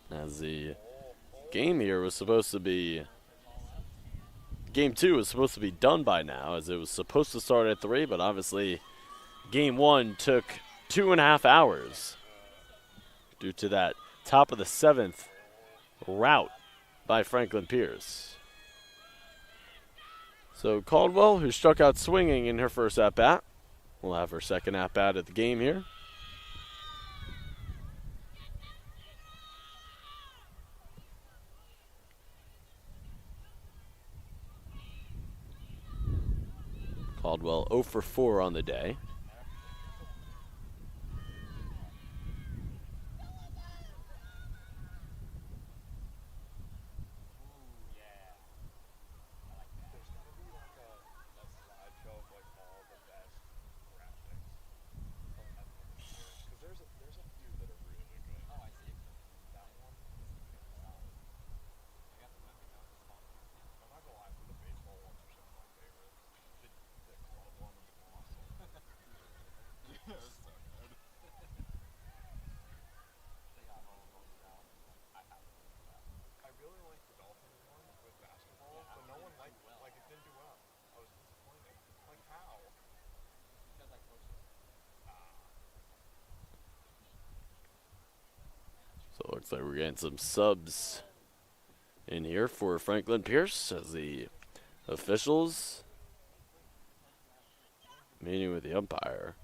As the game here was supposed to be, game 2 was supposed to be done by now, as it was supposed to start at 3, but obviously game 1 took 2.5 hours. Due to that top of the 7th route by Franklin Pierce. So Caldwell, who struck out swinging in her first at-bat, will have her second at-bat of the game here. Caldwell 0 for 4 on the day. Looks like we're getting some subs in here for Franklin Pierce as the officials meeting with the umpire.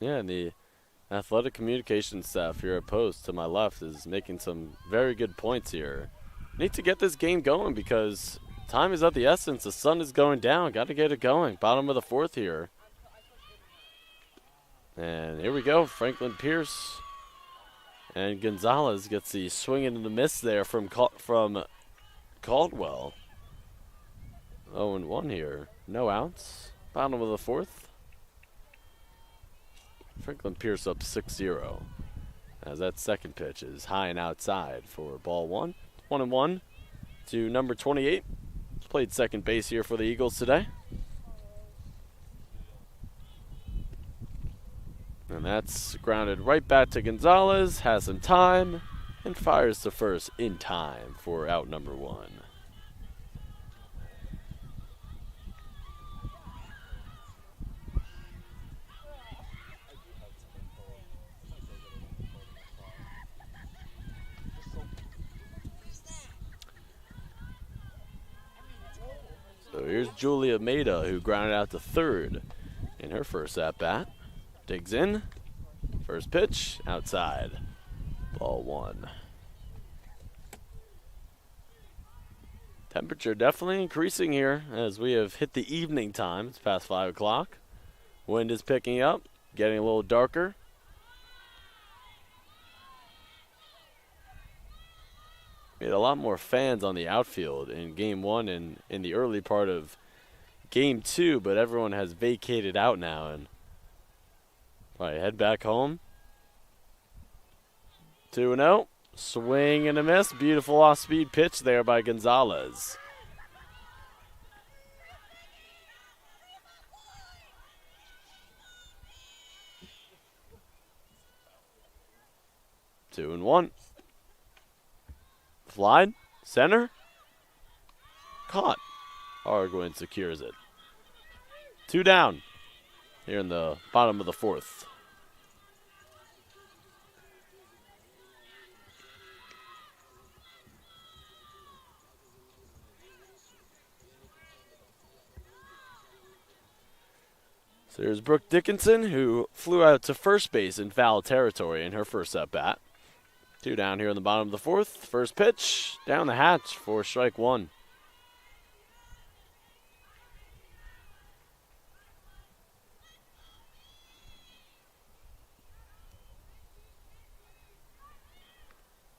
Yeah, and the athletic communication staff here at Post to my left is making some very good points here. Need to get this game going because time is of the essence. The sun is going down. Got to get it going. Bottom of the fourth here. And here we go. Franklin Pierce and Gonzalez gets the swing into the miss there from Caldwell. 0-1 here. No outs. Bottom of the fourth. Franklin Pierce up 6-0 as that second pitch is high and outside for ball one. 1-1 to number 28. Played second base here for the Eagles today. And that's grounded right back to Gonzalez. Has some time and fires to first in time for out number one. So here's Julia Maida, who grounded out to third in her first at-bat. Digs in. First pitch, outside. Ball one. Temperature definitely increasing here as we have hit the evening time. It's past 5 o'clock. Wind is picking up, getting a little darker. We had a lot more fans on the outfield in game one and in the early part of game two, but everyone has vacated out now and probably head back home. 2-0. Swing and a miss. Beautiful off-speed pitch there by Gonzalez. Two and one. Fly, center, caught. Arguin secures it. 2 down here in the bottom of the fourth. So here's Brooke Dickinson, who flew out to first base in foul territory in her first at-bat. 2 down here in the bottom of the fourth. First pitch, down the hatch for strike one.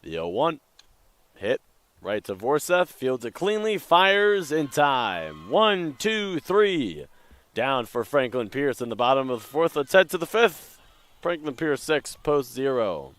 The 0-1. Hit right to Vorseth. Fields it cleanly. Fires in time. 1, 2, 3. Down for Franklin Pierce in the bottom of the fourth. Let's head to the fifth. Franklin Pierce 6, Post 0.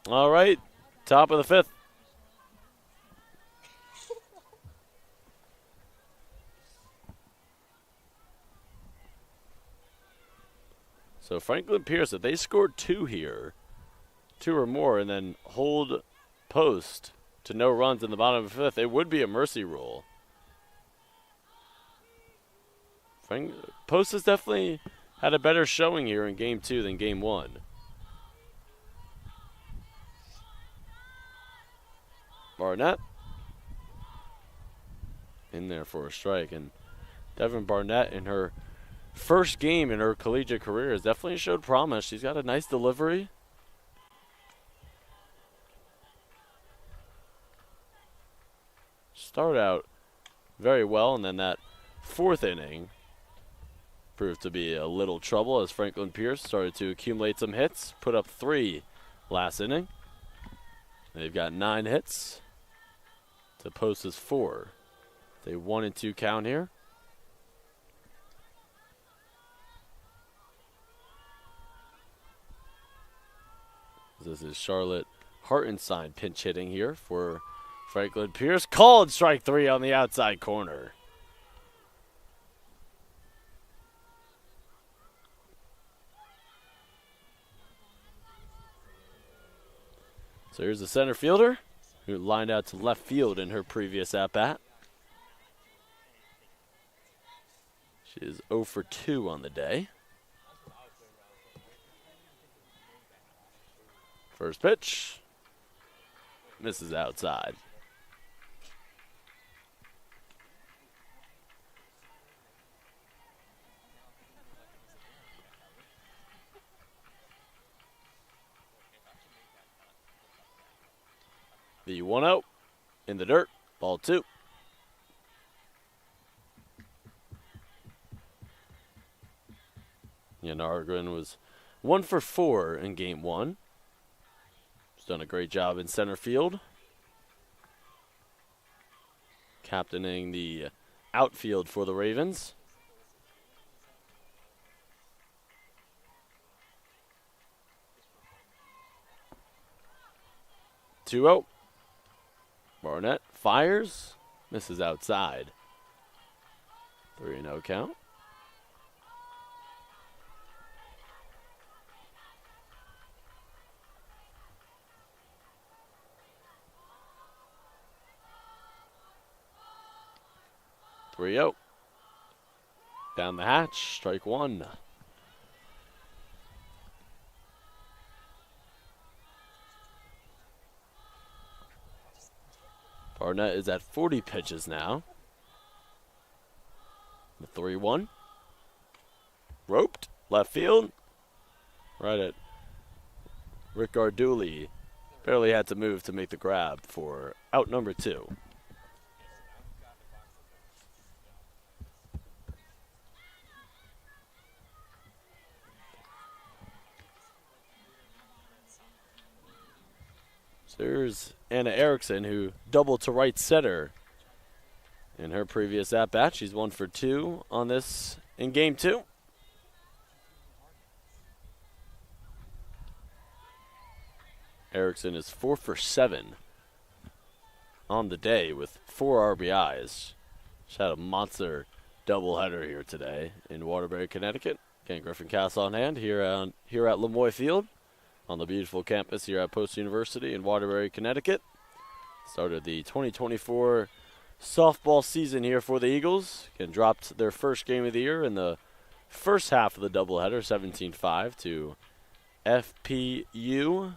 All right, top of the fifth. So Franklin Pierce, if they scored 2 here, 2 or more, and then hold post to no runs in the bottom of the 5th, it would be a mercy rule. Post has definitely had a better showing here in Game 2 than Game 1. Barnett in there for a strike, and Devin Barnett in her first game in her collegiate career has definitely showed promise. She's got a nice delivery. Started out very well, and then that 4th inning proved to be a little trouble as Franklin Pierce started to accumulate some hits, put up 3 last inning. They've got 9 hits to Post's 4. They 1-2 count here. This is Charlotte Hartenstein pinch hitting here for Franklin Pierce. Called strike 3 on the outside corner. So here's the center fielder who lined out to left field in her previous at-bat. She is 0 for 2 on the day. First pitch. Misses outside. The 1-0 in the dirt, ball 2. Jan Argren was 1 for 4 in Game 1. He's done a great job in center field, captaining the outfield for the Ravens. Two-0. Barnett fires, misses outside. 3-0 count. Down the hatch, strike 1. Barnett is at 40 pitches now. The 3-1. Roped, left field. Right at Rick Garduli. Barely had to move to make the grab for out number 2. There's Anna Erickson, who doubled to right center in her previous at-bat. She's 1 for 2 on this in Game 2. Erickson is 4 for 7 on the day with 4 RBIs. She had a monster doubleheader here today in Waterbury, Connecticut. Ken Griffin Castle on hand here at Lamoille Field, on the beautiful campus here at Post University in Waterbury, Connecticut. Started the 2024 softball season here for the Eagles. Again, dropped their first game of the year in the first half of the doubleheader, 17-5 to FPU.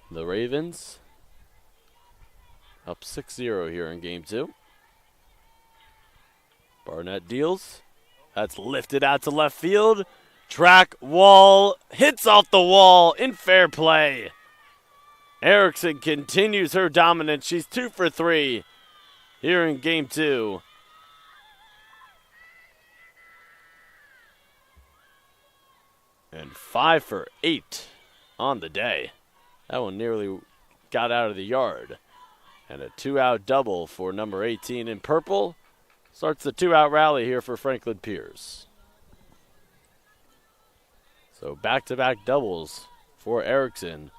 The Ravens up 6-0 here in Game 2. Barnett deals. That's lifted out to left field. Track wall, hits off the wall in fair play. Erickson continues her dominance. She's 2 for 3 here in Game 2. And 5 for 8 on the day. That one nearly got out of the yard. And a 2-out double for number 18 in purple. Starts the 2-out rally here for Franklin Pierce. So back-to-back doubles for Erickson.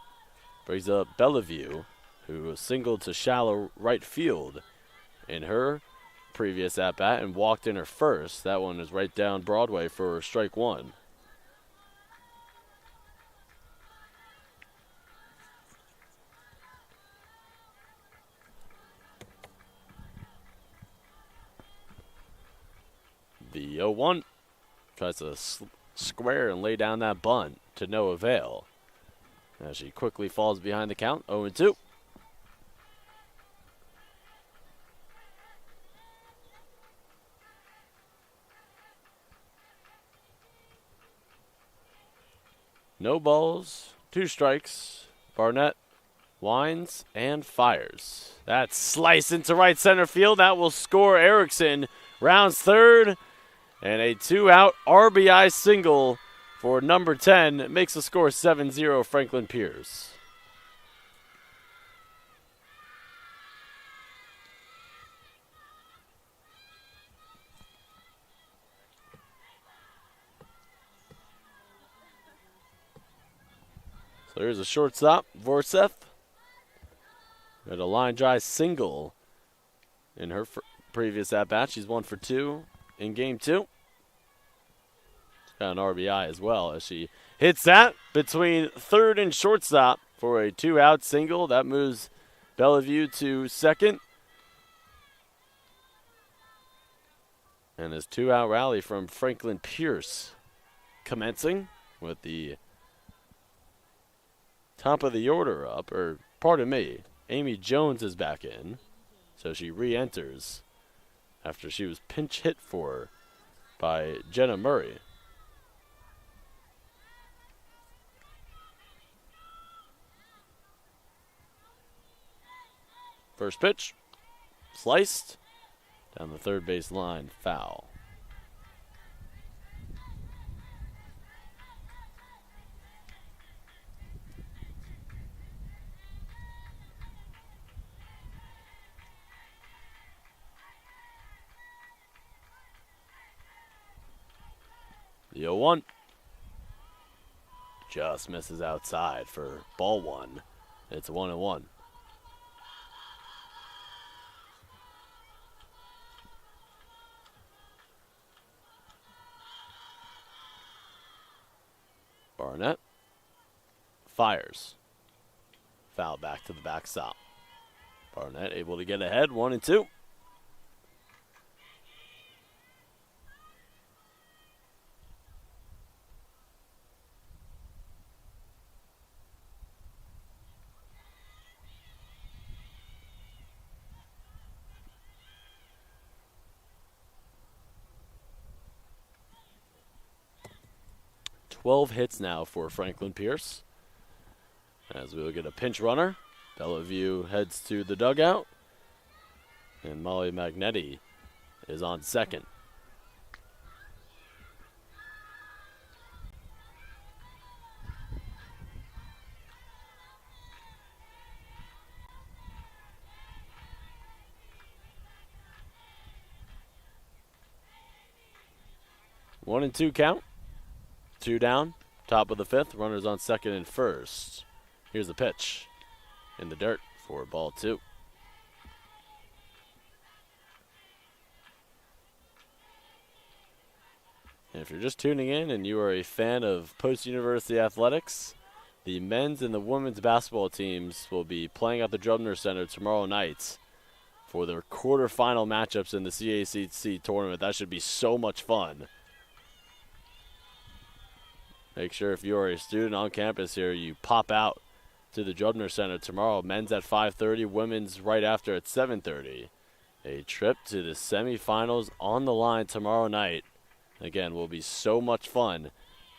Brings up Bellevue, who singled to shallow right field in her previous at-bat and walked in her first. That one is right down Broadway for strike 1. The 0-1 tries to square and lay down that bunt to no avail, as she quickly falls behind the count. 0-2. No balls, 2 strikes. Barnett winds and fires. That slice into right center field. That will score. Erickson rounds third. And a 2-out RBI single for number 10. It makes the score 7-0 Franklin Pierce. So here's a shortstop, Vorseth. Got a line drive single in her previous at-bat. She's 1 for 2 in game 2. She's got an RBI as well as she hits that between third and shortstop for a 2-out single. That moves Bellevue to second. And this 2-out rally from Franklin Pierce commencing with the top of the order up, or pardon me, Amy Jones is back in. So she re-enters after she was pinch hit for by Jenna Murray. First pitch, sliced down the third base line, foul. The 0-1 just misses outside for ball 1. It's 1-1. Barnett fires. Foul back to the backstop. Barnett able to get ahead, 1-2. Hits now for Franklin Pierce. As we'll get a pinch runner, Bellevue heads to the dugout, and Molly Magnetti is on second. One and two count. 2 down, top of the 5th. Runners on second and first. Here's the pitch in the dirt for ball 2. And if you're just tuning in and you are a fan of post-university athletics, the men's and the women's basketball teams will be playing at the Drubner Center tomorrow night for their quarterfinal matchups in the CACC tournament. That should be so much fun. Make sure if you are a student on campus here, you pop out to the Drubner Center tomorrow. Men's at 5:30, women's right after at 7:30. A trip to the semifinals on the line tomorrow night. Again, will be so much fun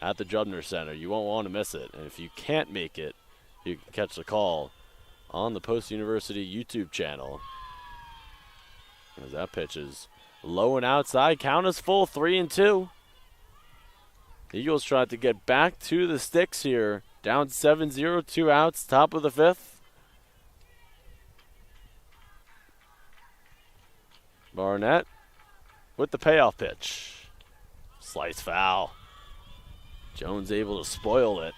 at the Drubner Center. You won't want to miss it. And if you can't make it, you can catch the call on the Post University YouTube channel. As that pitch is low and outside. Count is full, 3-2. The Eagles tried to get back to the sticks here. Down 7-0, 2 outs, top of the 5th. Barnett with the payoff pitch. Slice foul. Jones able to spoil it.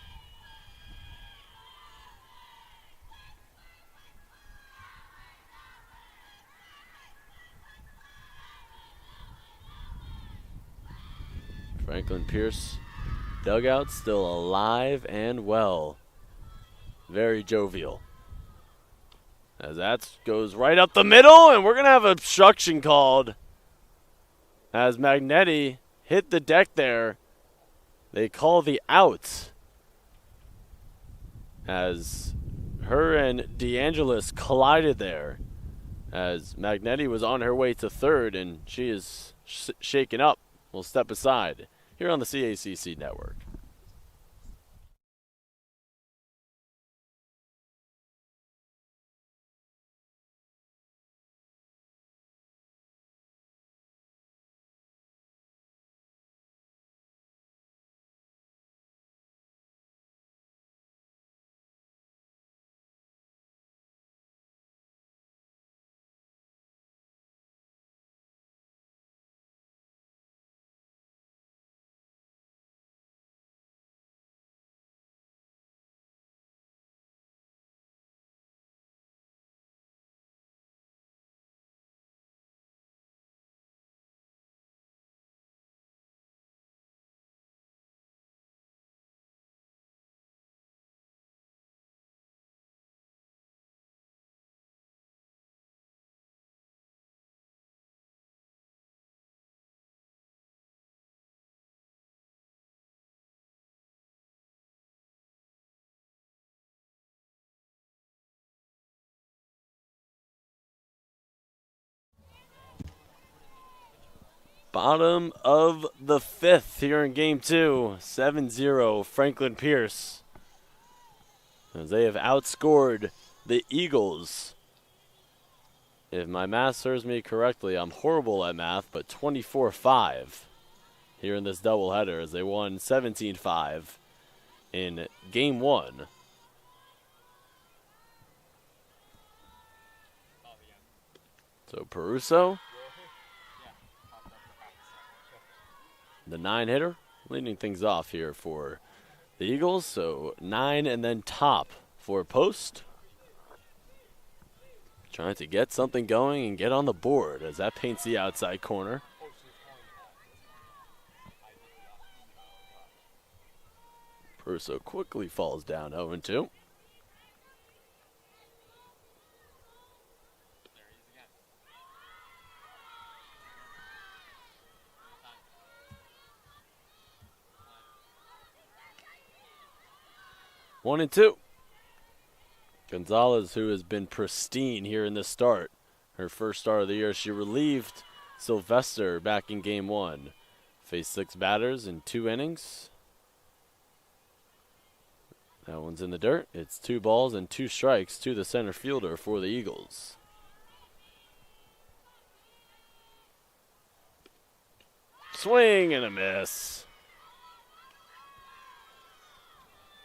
Franklin Pierce dugout still alive and well. Very jovial. As that goes right up the middle, and we're going to have obstruction called as Magnetti hit the deck there. They call the out as her and DeAngelis collided there, as Magnetti was on her way to third, and she is shaken up. We'll step aside here on the CACC Network. Bottom of the fifth here in game two. 7-0 Franklin Pierce, as they have outscored the Eagles. If my math serves me correctly, I'm horrible at math, but 24-5 here in this doubleheader, as they won 17-5 in game one. So Peruso, the 9-hitter, leading things off here for the Eagles. So 9 and then top for Post. Trying to get something going and get on the board, as that paints the outside corner. Peruso quickly falls down 0-2. One and two. Gonzalez, who has been pristine here in this start, her first start of the year, she relieved Sylvester back in game one. Faced 6 batters in 2 innings. That one's in the dirt. It's 2 balls and 2 strikes to the center fielder for the Eagles. Swing and a miss.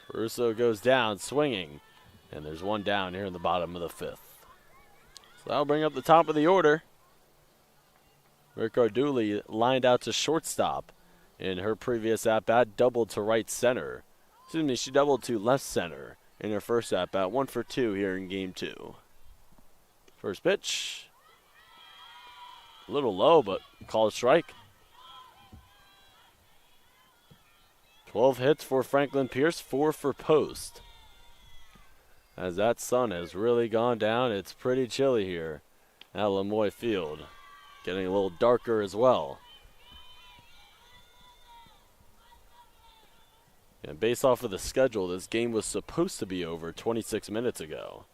Peruso goes down swinging, and there's one down here in the bottom of the fifth. So that'll bring up the top of the order. Ricarduli lined out to shortstop in her previous at-bat, doubled to right center. Excuse me, she doubled to left center in her first at-bat. 1 for 2 here in game two. First pitch. A little low, but call a strike. 12 hits for Franklin Pierce, 4 for Post. As that sun has really gone down, it's pretty chilly here at Lemoy Field. Getting a little darker as well. And based off of the schedule, this game was supposed to be over 26 minutes ago.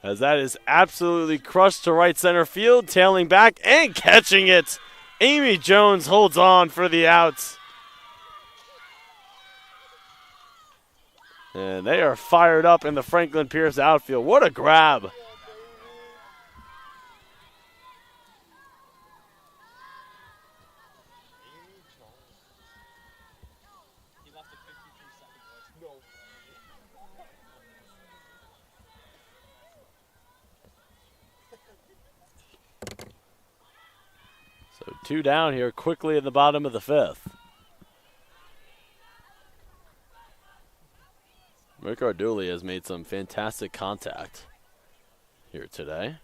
As that is absolutely crushed to right center field, tailing back and catching it. Amy Jones holds on for the outs. And they are fired up in the Franklin Pierce outfield. What a grab. So 2 down here quickly in the bottom of the fifth. Ricarduli has made some fantastic contact here today.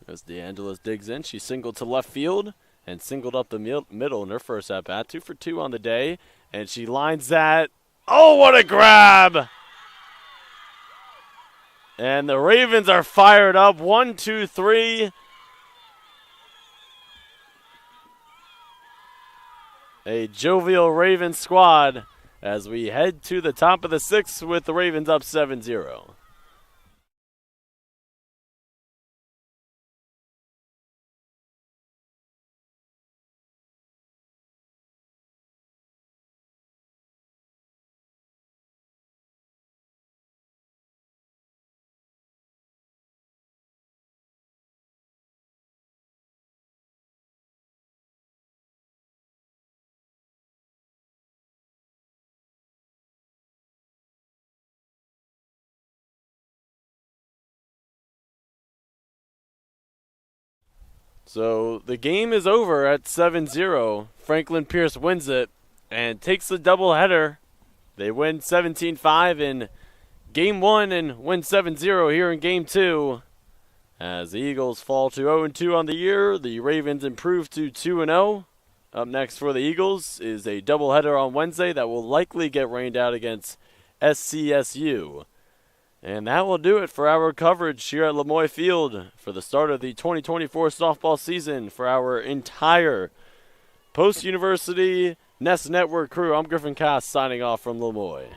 As DeAngelis digs in, she singled to left field and singled up the middle in her first at-bat. 2 for 2 on the day, and she lines that. Oh, what a grab! And the Ravens are fired up. 1, 2, 3. a jovial Ravens squad as we head to the top of the 6th with the Ravens up 7-0. So the game is over at 7-0. Franklin Pierce wins it and takes the doubleheader. They win 17-5 in Game 1 and win 7-0 here in Game 2. As the Eagles fall to 0-2 on the year, the Ravens improve to 2-0. Up next for the Eagles is a doubleheader on Wednesday that will likely get rained out against SCSU. And that will do it for our coverage here at Lamoille Field for the start of the 2024 softball season for our entire post-university Nest Network crew. I'm Griffin Cass signing off from Lamoille.